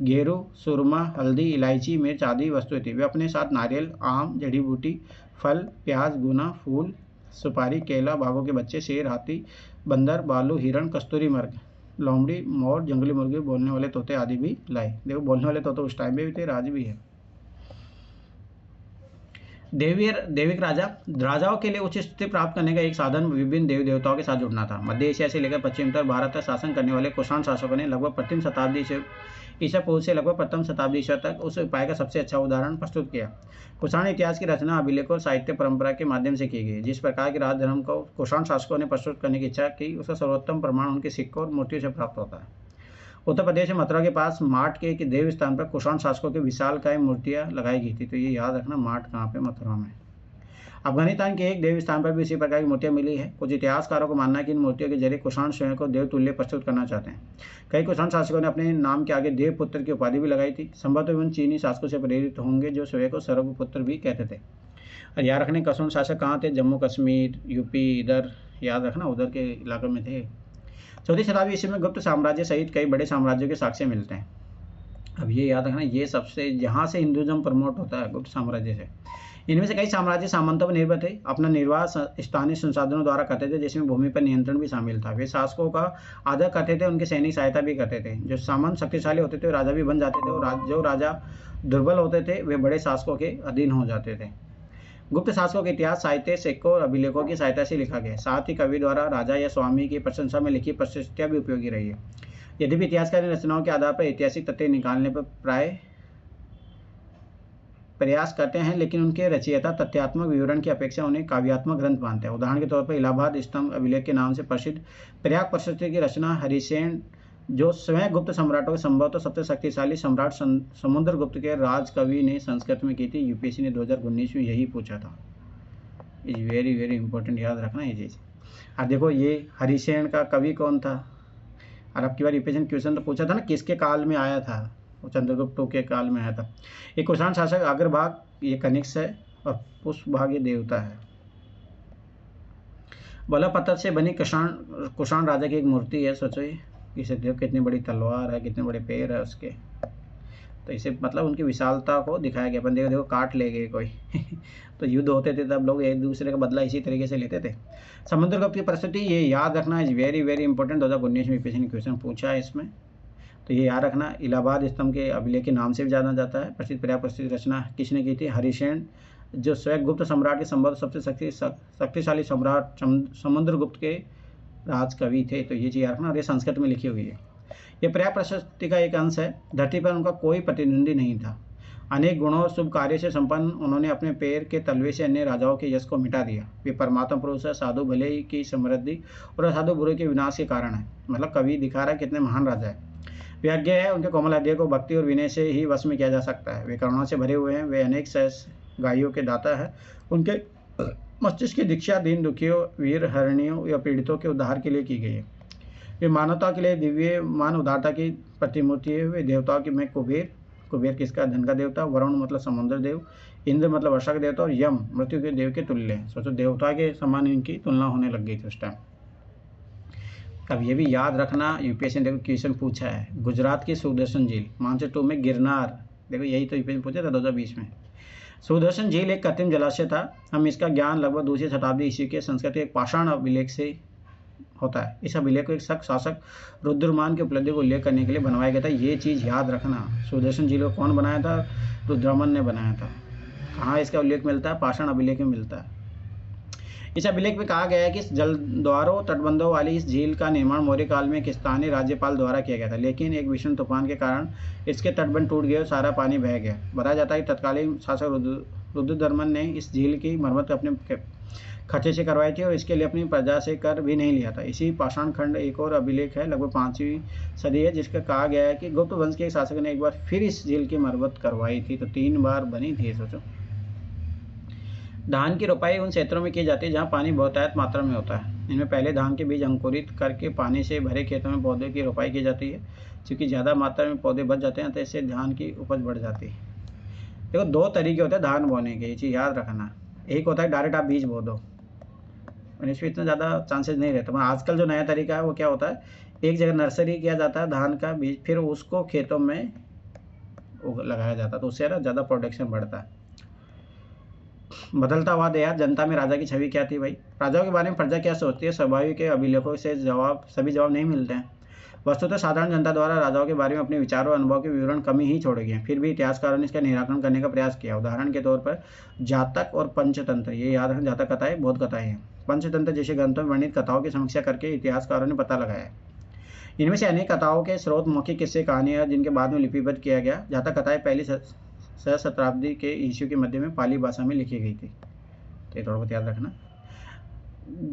S1: गेरू, सुरमा, हल्दी, इलायची, मिर्च आदि वस्तुएं थी। वे अपने साथ नारियल, आम, जड़ी बूटी, फल, प्याज, गुना, फूल, सुपारी, केला, बाघों के बच्चे, शेर, हाथी, बंदर, भालू, हिरण, कस्तूरी मृग, लोमड़ी, मोर, जंगली मुर्गे, बोलने वाले तोते आदि भी लाए। देखो बोलने वाले तोते उस टाइम में भी थे, आज भी है। दैविक राजाओं के लिए उच्च स्थिति प्राप्त करने का एक साधन विभिन्न देवी देवताओं के साथ जुड़ना था। मध्य एशिया से लेकर पश्चिम उत्तर भारत तक शासन करने वाले कुषाण शासकों ने लगभग प्रथम शताब्दी से ईसा पूर्व से लगभग प्रथम शताब्दी ईसा तक उस उपाय का सबसे अच्छा उदाहरण प्रस्तुत किया। कुषाण इतिहास की रचना अभिलेख और साहित्य परंपरा के माध्यम से की गई। जिस प्रकार के राज धर्म को कुषाण शासकों ने प्रस्तुत करने की इच्छा की, उसका सर्वोत्तम प्रमाण उनके सिक्कों और मूर्तियों से प्राप्त होता है। उत्तर प्रदेश में मथुरा के पास माट के देव स्थान पर कुषाण शासकों की विशालकाय मूर्तियां लगाई गई थी। तो ये याद रखना, माट कहाँ पे, मथुरा में। अफगानिस्तान के एक देव स्थान पर भी इसी प्रकार की मूर्तियां मिली है। कुछ इतिहासकारों को मानना है कि इन मूर्तियों के जरिए कुषाण स्वयं को देव तुल्य प्रस्तुत करना चाहते हैं। कई कुषाण शासकों ने अपने नाम के आगे देवपुत्र की उपाधि भी लगाई थी। संभवतः उन चीनी शासकों से प्रेरित होंगे जो स्वयं को सर्वपुत्र भी कहते थे। और याद रखने कुषाण शासक कहाँ थे, जम्मू कश्मीर, यूपी, इधर याद रखना, उधर के इलाके में थे। 14वीं शताब्दी ईस्वी में गुप्त साम्राज्य सहित कई बड़े साम्राज्यों के साक्ष्य मिलते हैं। अब ये याद रखना, ये सबसे जहाँ से हिंदुज़म प्रमोट होता है, गुप्त साम्राज्य से। इनमें से कई साम्राज्य सामंतों पर निर्भर थे, अपना निर्वाह स्थानीय संसाधनों द्वारा करते थे, जिसमें भूमि पर नियंत्रण भी शामिल था। वे शासकों का आदर करते थे, उनकी सैनिक सहायता भी करते थे। जो सामंत शक्तिशाली होते थे राजा भी बन जाते थे, और जो राजा दुर्बल होते थे वे बड़े शासकों के अधीन हो जाते थे। गुप्त शासकों का इतिहास साहित्य, सिक्कों और अभिलेखों की सहायता से लिखा गया। साथ ही कवि द्वारा राजा या स्वामी की प्रशंसा में लिखी प्रशस्तियाँ भी उपयोगी रही है। यदि भी इतिहासकारी रचनाओं के आधार पर ऐतिहासिक तथ्य निकालने पर प्राय प्रयास करते हैं, लेकिन उनके रचयिता तथ्यात्मक विवरण की अपेक्षा उन्हें काव्यात्मक ग्रंथ मानते हैं। उदाहरण के तौर पर इलाहाबाद स्तंभ अभिलेख के नाम से प्रसिद्ध प्रयाग प्रशस्ति की रचना हरिसेन, जो स्वयं गुप्त सम्राटों के संभवतः सबसे शक्तिशाली सम्राट समुद्रगुप्त के राजकवि ने संस्कृत में की थी। यूपीएससी ने 2019 में यही पूछा था। इज वेरी वेरी इंपॉर्टेंट, याद रखना ये चीज़। अब देखो ये हरिसेन का कवि कौन था, और अब की बार यूपीएससी क्वेश्चन तो पूछा था ना, किसके काल में आया था, चंद्रगुप्त के काल में आया था। एक कुषाण शासक अग्रभाग ये कनिष्क है, और पुष्पभाग ये देवता है। बला पत्थर से बनी कुषाण राजा की एक मूर्ति है। सोचो इसे देखो, कितनी बड़ी तलवार है, कितने बड़े पैर है उसके। तो इसे मतलब उनकी विशालता को दिखाया गया। अपन देखो काट ले गए कोई तो युद्ध होते थे तब लोग एक दूसरे का बदला इसी तरीके से लेते थे। समुद्रगुप्त की प्रस्तुति ये याद रखना, इज वेरी वेरी इंपॉर्टेंट। 2019 में यूपीएससी ने क्वेश्चन पूछा है इसमें, तो ये याद रखना। इलाहाबाद स्तंभ के अभिलेख के नाम से भी जाना जाता है। प्रसिद्ध पर्याप्त प्रस्तुति रचना किसने की थी, हरिसेन, जो स्वयं गुप्त सम्राट के संबंध सबसे शक्तिशाली सम्राट समुद्रगुप्त के राजकवि थे। तो ये चीज़ याद रखना, और ये संस्कृत में लिखी हुई है। यह पर्याप्त प्रशस्ति का एक अंश है। धरती पर उनका कोई प्रतिद्वंदी नहीं था। अनेक गुणों और शुभ कार्य से संपन्न उन्होंने अपने पैर के तलवे से अन्य राजाओं के यश को मिटा दिया। वे परमात्मा पुरुष है, साधु भले की समृद्धि और असाधु बुरे के विनाश के कारण है। मतलब कवि दिखा रहा है कितने महान राजा है। वे अज्ञ है, उनके कोमल हृदय को भक्ति और विनय से ही वश में किया जा सकता है। वे करुणा से भरे हुए हैं, वे अनेक सहस गायों के दाता है। उनके मस्तिष्क की दीक्षा दीन दुखियों, वीर हरणियों या पीड़ितों के उद्धार के लिए की गई है। वे मानवता के लिए दिव्य मान उदारता की प्रतिमूर्ति है। वे देवताओं की में कुबेर किसका, धन का देवता, वरुण मतलब समुद्र देव, इंद्र मतलब वर्षा का देवता, और यम मृत्यु के देव के तुल्य है। सोचो देवता के समान इनकी तुलना होने लग गई थी उस टाइम। अब ये भी याद रखना, यूपीएससी ने देखो क्वेश्चन पूछा है। गुजरात की सुदर्शन झील, मानसर 2 में गिरनार, देखो यही तो यूपीएससी पूछा था 2020 में। सुदर्शन झील एक कृत्रिम जलाशय था। हम इसका ज्ञान लगभग 2वीं शताब्दी ईस्वी के संस्कृत के एक पाषाण अभिलेख से होता है। इस अभिलेख को एक शासक रुद्रमान की उपलब्धि को उल्लेख करने के लिए बनवाया गया था। ये चीज़ याद रखना। सुदर्शन झील को कौन बनाया था, रुद्रमन ने बनाया था। कहाँ इसका उल्लेख मिलता है, पाषाण अभिलेख में मिलता है। इस अभिलेख में कहा गया है कि जलद्वारों तटबंधों वाली इस झील का निर्माण मौर्य काल में एक स्थानीय राज्यपाल द्वारा किया गया था, लेकिन एक भीषण तूफान के कारण इसके तटबंध टूट गए और सारा पानी बह गया। बताया जाता है कि तत्कालीन शासक रुद्रदमन ने इस झील की मरम्मत अपने खर्चे से करवाई थी और इसके लिए अपनी प्रजा से कर भी नहीं लिया था। इसी पाषाण खंड एक और अभिलेख है, लगभग 5वीं सदी है, जिसका कहा गया है कि गुप्त वंश के एक शासक ने एक बार फिर इस झील की मरम्मत करवाई थी। तो 3 बार बनी थी, सोचो। धान की रोपाई उन क्षेत्रों में की जाती है जहाँ पानी बहुतायत मात्रा में होता है। इनमें पहले धान के बीज अंकुरित करके पानी से भरे खेतों में पौधे की रोपाई की जाती है। क्योंकि ज़्यादा मात्रा में पौधे बच जाते हैं तो इससे धान की उपज बढ़ जाती है। देखो 2 तरीके होते हैं धान बोने के, ये चीज़ याद रखना। एक होता है डायरेक्ट आप बीज बो दो, और इसमें इतना ज़्यादा चांसेस नहीं रहते। मगर आजकल जो नया तरीका है वो क्या होता है, एक जगह नर्सरी किया जाता है धान का बीज, फिर उसको खेतों में लगाया जाता है, तो उससे ना ज़्यादा प्रोडक्शन बढ़ता है। बदलता हुआ देहात, जनता में राजा की छवि क्या थी भाई? राजाओं के बारे में प्रजा क्या सोचती है? स्वाभाविक के अभिलेखों से सभी जवाब नहीं मिलते हैं। वस्तुतः साधारण जनता द्वारा राजाओं के बारे में अपने विचारों और अनुभव के विवरण कम ही छोड़े गए, फिर भी इतिहासकारों ने इसका निराकरण करने का प्रयास किया। उदाहरण के तौर पर जातक और पंचतंत्र, ये याद रखना, जातक कथाएं बहुत कथाएं हैं, पंचतंत्र जैसे ग्रंथों में वर्णित कथाओं की समीक्षा करके इतिहासकारों ने पता लगाया। इनमें से अनेक कथाओं के स्रोत मौखिक किस्से कहानियां जिनके बाद में लिपिबद्ध किया गया। जातक कथाएं पहली सहस्त्राब्दी के ईस्वी के मध्य में पाली भाषा में लिखी गई थी, तो ये थोड़ा बहुत याद रखना।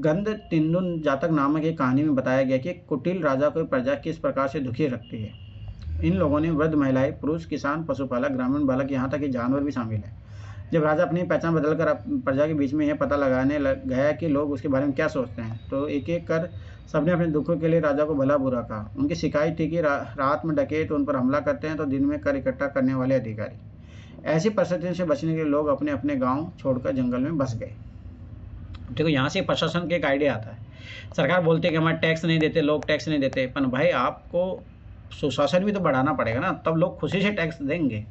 S1: गंध तिंदुन जातक नामक एक कहानी में बताया गया कि कुटिल राजा को प्रजा किस प्रकार से दुखी रखती है। इन लोगों ने वृद्ध महिलाएं, पुरुष, किसान, पशुपालक, ग्रामीण बालक, यहाँ तक कि जानवर भी शामिल है। जब राजा अपनी पहचान बदलकर प्रजा के बीच में यह पता लगाने गया कि लोग उसके बारे में क्या सोचते हैं, तो एक एक कर सबने अपने दुखों के लिए राजा को भला बुरा कहा। उनकी शिकायत थी कि रात में डकैत उन पर हमला करते हैं तो दिन में कर इकट्ठा करने वाले अधिकारी। ऐसी परिस्थितियों से बचने के लिए लोग अपने अपने गाँव छोड़कर जंगल में बस गए। देखो यहाँ से प्रशासन के एक आइडिया आता है। सरकार बोलती है कि हमारे टैक्स नहीं देते, लोग टैक्स नहीं देते, पर भाई आपको सुशासन भी तो बढ़ाना पड़ेगा ना, तब लोग खुशी से टैक्स देंगे।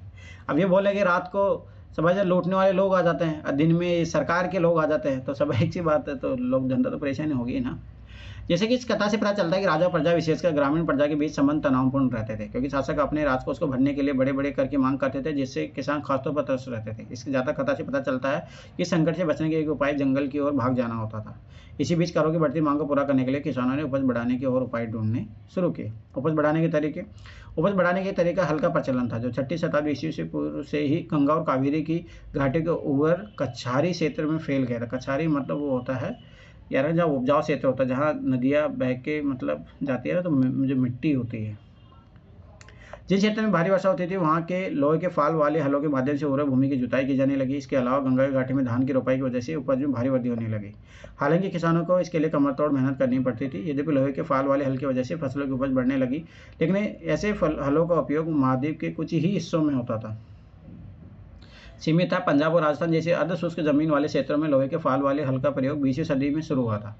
S1: अब ये बोले कि रात को समझ लूटने वाले लोग आ जाते हैं और दिन में सरकार के लोग आ जाते हैं, तो सब एक सी बात है, तो लोग जनता तो परेशानी होगी ना। जैसे कि इस कथा से पता चलता है कि राजा प्रजा विशेषकर ग्रामीण प्रजा के बीच संबंध तनावपूर्ण रहते थे, क्योंकि शासक अपने राजकोष को भरने के लिए बड़े बड़े कर की मांग करते थे, जिससे किसान खासतौर पर त्रस्त रहते थे। इसकी ज़्यादा कथा से पता चलता है कि संकट से बचने के एक उपाय जंगल की ओर भाग जाना होता था। इसी बीच करों की बढ़ती मांग को पूरा करने के लिए किसानों ने उपज बढ़ाने के और उपाय ढूंढने शुरू किए। उपज बढ़ाने के तरीका हल्का प्रचलन था, जो 6ठी शताब्दी ईस्वी से पूर्व से ही गंगा और कावेरी की घाटी के ऊपर कछारी क्षेत्र में फैल गया था। कछारी मतलब वो होता है यार जहाँ उपजाऊ क्षेत्र होता है, जहाँ नदियाँ बह के मतलब जाती है ना, तो जो मिट्टी होती है। जिन क्षेत्र में भारी वर्षा होती थी वहाँ के लोहे के फाल वाले हलों के माध्यम से उर्वरक भूमि की जुताई की जाने लगी। इसके अलावा गंगा की घाटी में धान की रोपाई की वजह से उपज में भारी वृद्धि होने लगी। हालांकि किसानों को इसके लिए कमरतोड़ मेहनत करनी पड़ती थी। यद्यपि लोहे के फाल वाले हल की वजह से फसलों की उपज बढ़ने लगी, लेकिन ऐसे हलों का उपयोग महाद्वीप के कुछ ही हिस्सों में होता था, सीमित था। पंजाब और राजस्थान जैसे अर्ध शुष्क जमीन वाले क्षेत्रों में लोहे के फाल वाले हल का प्रयोग 20वीं सदी में शुरू हुआ था।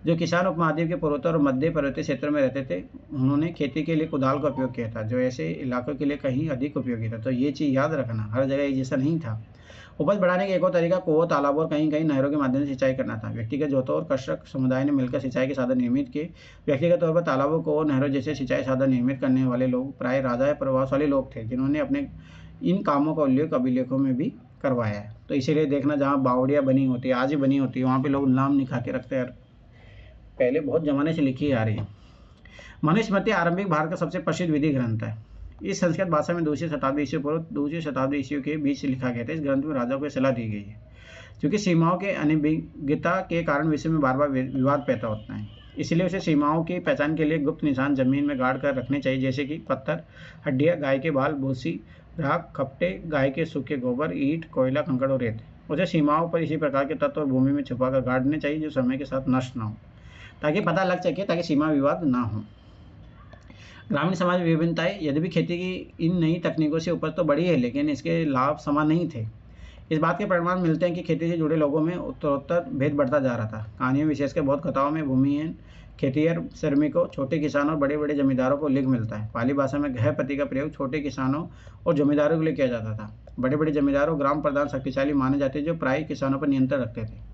S1: जो किसान उपमहाद्वीप के पूर्वोत्तर और मध्य पर्वतीय क्षेत्रों में रहते थे, उन्होंने खेती के लिए कुदाल का उपयोग किया था, जो ऐसे इलाकों के लिए कहीं अधिक उपयोगी था। तो ये चीज़ याद रखना, हर जगह एक जैसा नहीं था। उपज बढ़ाने का एक और तरीका कुओं, तालाबों और कहीं कहीं नहरों के माध्यम से सिंचाई करना था। व्यक्तिगत जोतों और कृषक समुदाय ने मिलकर सिंचाई के साधन निर्मित किए। व्यक्तिगत तौर पर तालाबों, कुओं, नहरों जैसे सिंचाई साधन निर्मित करने वाले लोग प्राय राजा या प्रभावशाली लोग थे, जिन्होंने अपने इन कामों का उल्लेख अभिलेखों में भी करवाया है। तो इसीलिए देखना, जहाँ बावड़ियाँ बनी होती है, आज ही बनी होती है, वहाँ पे लोग नाम लिखा के रखते हैं, पहले बहुत ज़माने से लिखी आ रही है। मनुस्मृति आरंभिक भारत का सबसे प्रसिद्ध विधि ग्रंथ है। इस संस्कृत भाषा में 2वीं शताब्दी ईस्वी पूर्व 2वीं शताब्दी ईस्वी के बीच लिखा गया था। इस ग्रंथ में राजाओं को सलाह दी गई है, क्योंकि सीमाओं के अनिभिज्ञता के कारण विषय में बार बार विवाद पैदा होता है। इसलिए उसे सीमाओं की पहचान के लिए गुप्त निशान जमीन में गाड़ कर रखने चाहिए, जैसे कि पत्थर, हड्डियाँ, गाय के बाल, भूसी, राख, खपटे, गाय के सूखे गोबर, ईंट, कोयला, कंकड़ और रेत। उसे सीमाओं पर इसी प्रकार के तत्व भूमि में छुपा कर गाड़ने चाहिए, जो समय के साथ नष्ट न हो, ताकि पता लग सके, ताकि सीमा विवाद ना हो। ग्रामीण समाज में विभिन्नताएं, यद्यपि खेती की इन नई तकनीकों से उपज तो बढ़ी है, लेकिन इसके लाभ समान नहीं थे। इस बात के प्रमाण मिलते हैं कि खेती से जुड़े लोगों में उत्तरोत्तर भेद बढ़ता जा रहा था। कहानियों में, विशेषकर बहुत कथाओं में, भूमिहीन, खेतिहर, श्रमिकों, छोटे किसानों और बड़े बड़े जमींदारों को उल्लेख मिलता है। पाली भाषा में गृहपति का प्रयोग छोटे किसानों और जमींदारों के लिए किया जाता था। बड़े बड़े जमींदारों, ग्राम प्रधान शक्तिशाली माने जाते, जो प्राय किसानों पर नियंत्रण रखते थे।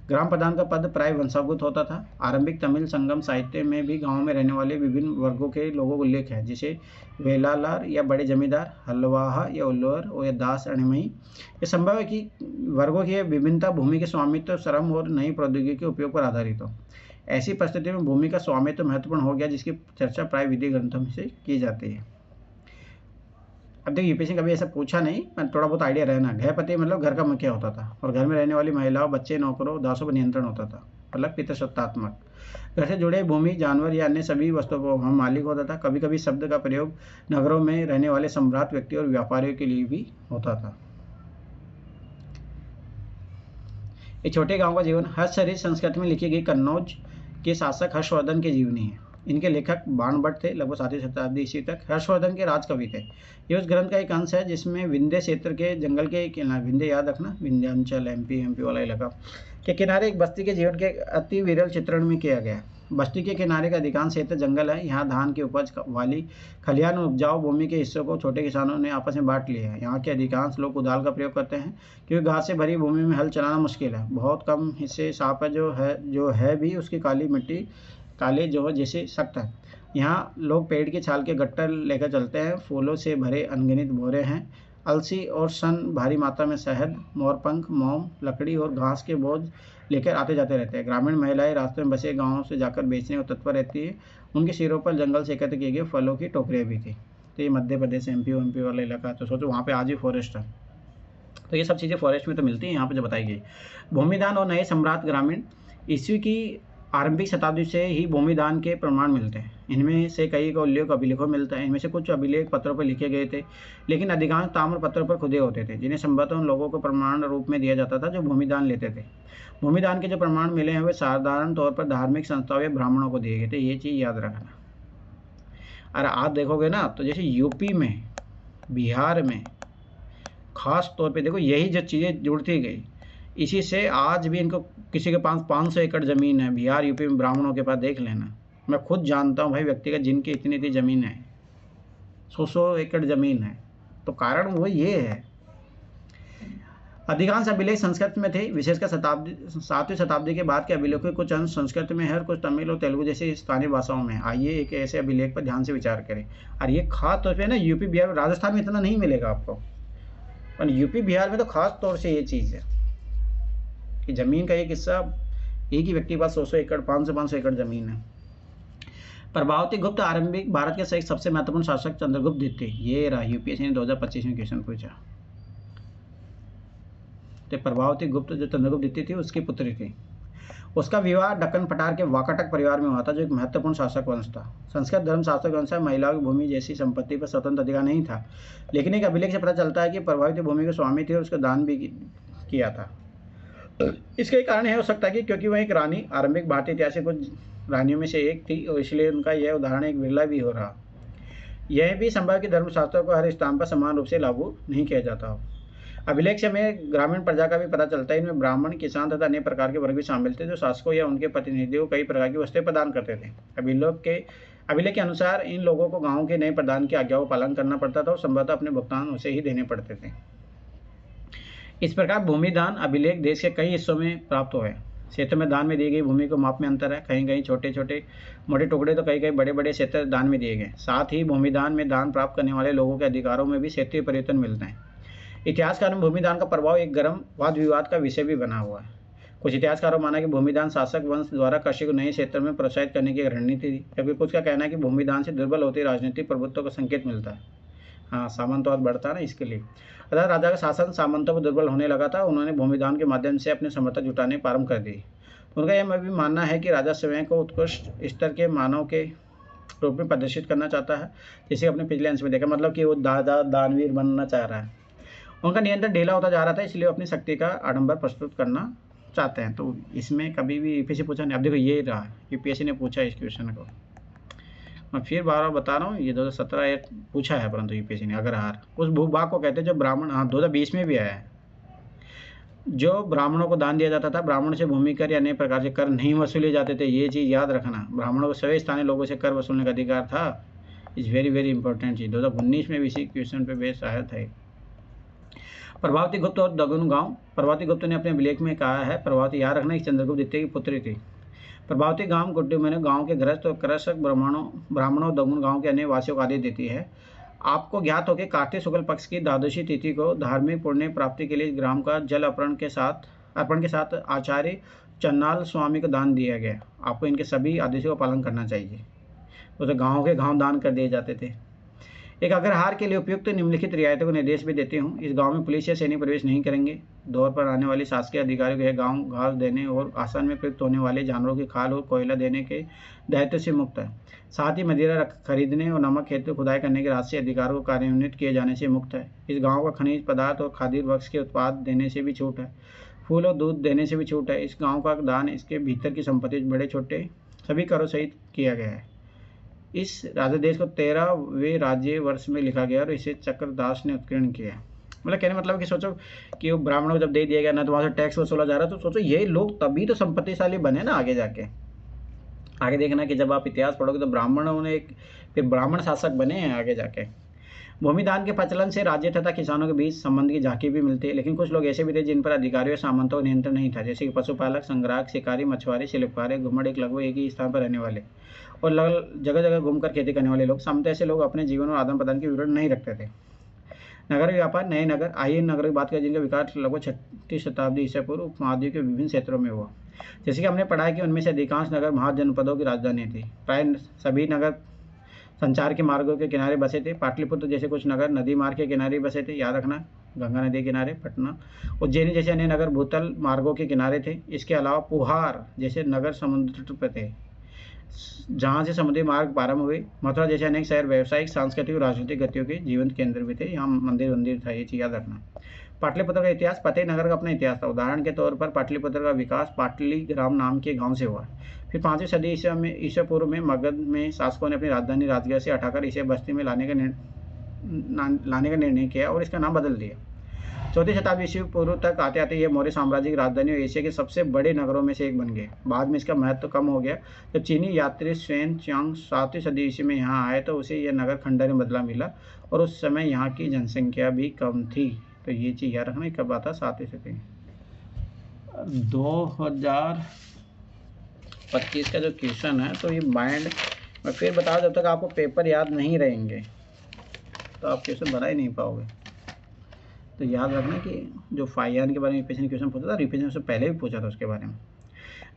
S1: ग्राम प्रधान का पद प्राय वंशावृत होता था। आरंभिक तमिल संगम साहित्य में भी गांव में रहने वाले विभिन्न वर्गों के लोगों का उल्लेख है, जैसे वेलालार या बड़े जमींदार, हलवाहा या उल्लोर और या दास अणिमयी। यह संभव है कि वर्गों की विभिन्नता भूमि के स्वामित्व, श्रम और नई प्रौद्योगिकी के उपयोग पर आधारित हो। ऐसी परिस्थिति में भूमि का स्वामित्व महत्वपूर्ण हो गया, जिसकी चर्चा प्राय विधि ग्रंथों से की जाती है। अब देखिए यूपीएससी कभी ऐसा पूछा नहीं, पर थोड़ा बहुत आइडिया रहना। गृहपति मतलब घर का मुखिया होता था, और घर में रहने वाली महिलाओं, बच्चे, नौकरों, दासों पर नियंत्रण होता था, मतलब पितृसत्तात्मक। घर से जुड़े भूमि, जानवर या अन्य सभी वस्तुओं को हम मालिक होता था। कभी कभी शब्द का प्रयोग नगरों में रहने वाले सम्राट, व्यक्ति और व्यापारियों के लिए भी होता था। एक छोटे गांव का जीवन हर्षचरित संस्कृत में लिखी गई कन्नौज के शासक हर्षवर्धन की जीवनी है। इनके लेखक बाणभट्ट थे, लगभग 7वीं शताब्दी ईस्वी तक हर्षवर्धन के राजकवि थे। ये उस ग्रंथ का एक अंश है जिसमें विंध्य क्षेत्र के जंगल के विंध्य याद रखना, विंध्याचल एमपी वाला इलाका के किनारे एक बस्ती के जीवन के अति विरल चित्रण में किया गया। बस्ती के किनारे का अधिकांश क्षेत्र जंगल है। यहाँ धान की उपज वाली खलिहान और उपजाऊ भूमि के हिस्सों को छोटे किसानों ने आपस में बांट लिया है। यहाँ के अधिकांश लोग कुदाल का प्रयोग करते हैं, क्योंकि घास से भरी भूमि में हल चलाना मुश्किल है। बहुत कम हिस्से साफ है, जो है भी उसकी काली मिट्टी काले जो जैसे सख्त है। यहाँ लोग पेड़ की छाल के गट्टर लेकर चलते हैं। फूलों से भरे अनगिनत बोरे हैं। अलसी और सन भारी मात्रा में शहद, मोरपंख, मोम, लकड़ी और घास के बोझ लेकर आते जाते रहते हैं। ग्रामीण महिलाएं रास्ते में बसे गांवों से जाकर बेचने को तत्पर रहती है। उनके सिरों पर जंगल से एकत्र किए गए फलों की टोकरियाँ भी थी। तो ये मध्य प्रदेश एमपी वाला इलाका, तो सोचो वहाँ पे आज भी फॉरेस्ट है। तो ये सब चीज़ें फॉरेस्ट में तो मिलती हैं, यहाँ पे जो बताई गई। भूमिदान और नए सम्राट ग्रामीण ईस्वी की आरंभिक शताब्दी से ही भूमिदान के प्रमाण मिलते हैं। इनमें से कई का उल्लेख अभिलेखों में मिलता है। इनमें से कुछ अभिलेख पत्रों पर लिखे गए थे, लेकिन अधिकांश ताम्र पत्रों पर खुदे होते थे, जिन्हें संभवतः उन लोगों को प्रमाण रूप में दिया जाता था जो भूमिदान लेते थे। भूमिदान के जो प्रमाण मिले हैं वे साधारण तौर पर धार्मिक संस्थाओं या ब्राह्मणों को दिए गए थे। ये चीज़ याद रखना। अरे आप देखोगे ना, तो जैसे यूपी में, बिहार में खास तौर पे देखो, यही जो चीज़ें जुड़ती गई, इसी से आज भी इनको किसी के पास 500 एकड़ ज़मीन है बिहार यूपी में, ब्राह्मणों के पास देख लेना। मैं खुद जानता हूँ भाई व्यक्तिगत, जिनकी इतनी ज़मीन है, 100 एकड़ ज़मीन है। तो कारण वो ये है। अधिकांश अभिलेख संस्कृत में थे, विशेषकर 7वीं शताब्दी के बाद के अभिलेखों के कुछ अंश संस्कृत में है और कुछ तमिल और तेलुगु जैसी स्थानीय भाषाओं में। आइए एक ऐसे अभिलेख पर ध्यान से विचार करें। और ये खास तौर पर ना यूपी बिहार, राजस्थान में इतना नहीं मिलेगा आपको, पर यूपी बिहार में तो खास तौर से ये चीज़ है कि ज़मीन का एक हिस्सा एक ही व्यक्ति के पास 100 एकड़, 500 एकड़ ज़मीन है। प्रभावती गुप्त आरंभिक भारत के सबसे महत्वपूर्ण शासक चंद्रगुप्त द्वितीय। ये रहा, यूपीएससी ने 2025 में क्वेश्चन पूछा। तो प्रभावती गुप्त जो चंद्रगुप्त द्वितीय थी, उसकी पुत्री थी। उसका विवाह दक्कन पठार के वाकाटक परिवार में हुआ था, जो एक महत्वपूर्ण शासक वंश था। संस्कृत धर्मशास्त्र के अनुसार महिलाओं की भूमि जैसी संपत्ति पर स्वतंत्र अधिकार नहीं था, लेकिन एक अभिलेख से पता चलता है कि प्रभावती भूमि के स्वामी थे और उसका दान भी किया था। इसका एक कारण यह हो सकता है कि क्योंकि वह एक रानी, आरंभिक भारतीय इतिहास से कुछ रानियों में से एक थी, और इसलिए उनका यह उदाहरण एक विरला भी हो रहा। यह भी संभव कि धर्मशास्त्रों को हर स्थान पर समान रूप से लागू नहीं किया जाता हो। अभिलेख से हमें ग्रामीण प्रजा का भी पता चलता है। इनमें ब्राह्मण, किसान तथा अन्य प्रकार के वर्ग भी शामिल थे, जो शासकों या उनके प्रतिनिधियों को कई प्रकार की वस्तुएं प्रदान करते थे। अभिलेख के अनुसार इन लोगों को गाँव के नए प्रधान की आज्ञाओं का पालन करना पड़ता था और संभवतः अपने भुगतान उसे ही देने पड़ते थे। इस प्रकार भूमिदान अभिलेख देश के कई हिस्सों में प्राप्त हुए। क्षेत्र में दान में दी गई भूमि को माप में अंतर है। कहीं कहीं छोटे छोटे मोटे टुकड़े, तो कहीं कहीं बड़े बड़े क्षेत्र दान में दिए गए। साथ ही भूमिदान में दान प्राप्त करने वाले लोगों के अधिकारों में भी क्षेत्रीय परिवर्तन मिलते हैं। इतिहासकारों में भूमिदान का प्रभाव एक गर्म वाद विवाद का विषय भी बना हुआ है। कुछ इतिहासकारों माना कि भूमिदान शासक वंश द्वारा कृषि को नए क्षेत्र में प्रोत्साहित करने की रणनीति थी, जबकि कुछ का कहना है कि भूमिदान से दुर्बल होती राजनीतिक प्रभुत्व का संकेत मिलता है। हाँ, सामंतवाद बढ़ता है ना, इसके लिए। अतः राजा का शासन सामंतों पर दुर्बल होने लगा था। उन्होंने भूमिदान के माध्यम से अपने समर्थक जुटाने प्रारंभ कर दी। उनका यह भी मानना है कि राजा स्वयं को उत्कृष्ट स्तर के मानव के रूप में प्रदर्शित करना चाहता है, जैसे अपने पिछले अंश में देखा, मतलब कि वो दानवीर बनना चाह रहा है। उनका नियंत्रण ढीला होता जा रहा था, इसलिए अपनी शक्ति का आडंबर प्रस्तुत करना चाहते हैं। तो इसमें कभी भी यूपीएससी पूछा नहीं। अब देखो ये रहा, यूपीएससी ने पूछा इस क्वेश्चन को। मैं फिर बार बता रहा हूँ, ये 2017 पूछा है, परंतु यूपीएससी ने अग्रहार उस भूभाग को कहते हैं जो ब्राह्मण, हाँ 2020 में भी आया है, जो ब्राह्मणों को दान दिया जाता था। ब्राह्मण से भूमि कर या अन्य प्रकार से कर नहीं वसूले जाते थे। ये चीज़ याद रखना। ब्राह्मणों को सभी स्थानीय लोगों से कर वसूलने का अधिकार था। इज़ वेरी वेरी इंपॉर्टेंट चीज़। 2019 में भी इसी क्वेश्चन पे बेस आया था। प्रभावती गुप्त और दगुन गांव। प्रभावती गुप्त ने अपने अभिलेख में कहा है, प्रभावती याद रखना, एक चंद्रगुप्त द्वितीय की पुत्री थी। प्रभावती गांव गुड्डू में गांव के गृहस्थ और कृषक ब्राह्मणों दगुन गांव के अन्य वासियों को आदेश देती है। आपको ज्ञात हो कि कार्तिक शुक्ल पक्ष की द्वादशी तिथि को धार्मिक पुण्य प्राप्ति के लिए ग्राम का जल अर्पण के साथ आचार्य चन्नाल स्वामी को दान दिया गया। आपको इनके सभी आदेशों का पालन करना चाहिए। तो गाँव के गाँव दान कर दिए जाते थे। एक अग्रहार के लिए उपयुक्त निम्नलिखित रियायतों को निर्देश भी देते हूँ। इस गांव में पुलिस या सैनिक प्रवेश नहीं करेंगे। दौर पर आने वाले शासकीय अधिकारियों को यह गांव घास देने और आसन में प्रयुक्त होने वाले जानवरों की खाल और कोयला देने के दायित्व से मुक्त है। साथ ही मदिरा खरीदने और नमक हेतु खुदाई करने के राजसी अधिकारों को कार्यान्वित किए जाने से मुक्त है। इस गाँव का खनिज पदार्थ और खाद्य वृक्ष के उत्पाद देने से भी छूट है। फूल और दूध देने से भी छूट है। इस गाँव का दान इसके भीतर की संपत्ति बड़े छोटे सभी करों सहित किया गया है। इस राजादेश को 13वें राज्य वर्ष में लिखा गया और इसे चक्रदास ने उत्कीर्ण किया। मतलब कहने मतलब कि सोचो कि वो ब्राह्मणों को जब दे दिया गया ना, तो वहाँ से टैक्स वसूला जा रहा, तो सोचो ये लोग तभी तो संपत्तिशाली बने ना आगे जाके। आगे देखना कि जब आप इतिहास पढ़ोगे तो ब्राह्मणों ने फिर ब्राह्मण शासक बने हैं आगे जाके। भूमिदान के प्रचलन से राज्य तथा किसानों के बीच संबंध की झांकी भी मिलती है, लेकिन कुछ लोग ऐसे भी थे जिन पर अधिकारियों सामंतों का नियंत्रण नहीं था, जैसे कि पशुपालक, संग्राहक, शिकारी, मछुआरे, शिल्पकार, घुमड़, एक लगभग एक ही स्थान पर रहने वाले और जगह जगह घूमकर खेती करने वाले लोग। सामंत ऐसे लोग अपने जीवन और आदान प्रदान के विवरण नहीं रखते थे। नगर व्यापार, नए नगर, आइए नगर की बात करें जिनका विकास लगभग 6वीं शताब्दी ईसा पूर्व उपमहाद्वीप के विभिन्न क्षेत्रों में हुआ। जैसे कि हमने पढ़ा है कि उनमें से अधिकांश नगर महाजनपदों की राजधानी थी। प्राय सभी नगर संचार के मार्गों के किनारे बसे थे। पाटलिपुत्र जैसे कुछ नगर नदी मार्ग के किनारे बसे थे, याद रखना, गंगा नदी के किनारे। पटना, उज्जैनी जैसे अन्य नगर भूतल मार्गों के किनारे थे। इसके अलावा पुहार जैसे नगर समुद्र पर थे, जहाँ से समुद्री मार्ग प्रारंभ हुए। मथुरा जैसे अनेक शहर व्यावसायिक, सांस्कृतिक और राजनीतिक गतियों के जीवंत केंद्र भी थे। यहाँ मंदिर था, ये चीज़ याद रखना। पाटलिपुत्र का इतिहास, प्रत्येक नगर का अपना इतिहास था। उदाहरण के तौर पर पाटलिपुत्र का विकास पाटलीग्राम नाम के गांव से हुआ। फिर 5वीं सदी ईसा पूर्व में मगध में शासकों ने अपनी राजधानी राजगृह से हटाकर इसे बस्ती में लाने का निर्णय किया और इसका नाम बदल दिया। 4वीं शताब्दी ईसा पूर्व तक आते आते यह मौर्य साम्राज्य की राजधानी और एशिया के सबसे बड़े नगरों में से एक बन गए। बाद में इसका महत्व कम हो गया। जब चीनी यात्री शन च्यांग 7वीं सदी ईसा में यहाँ आए तो उसे यह नगर खंडर में बदला मिला और उस समय यहाँ की जनसंख्या भी कम थी। तो ये चीज़ याद रखना, कब आता 7वीं सदी। 2025 का जो क्वेश्चन है तो ये माइंड मैं फिर बता, जब तक आपको पेपर याद नहीं रहेंगे तो आप क्वेश्चन बना ही नहीं पाओगे। तो याद रखना कि जो फाइयान के बारे में यूपीएससी ने क्वेश्चन पूछा था, यूपीएससी ने उससे पहले भी पूछा था उसके बारे में।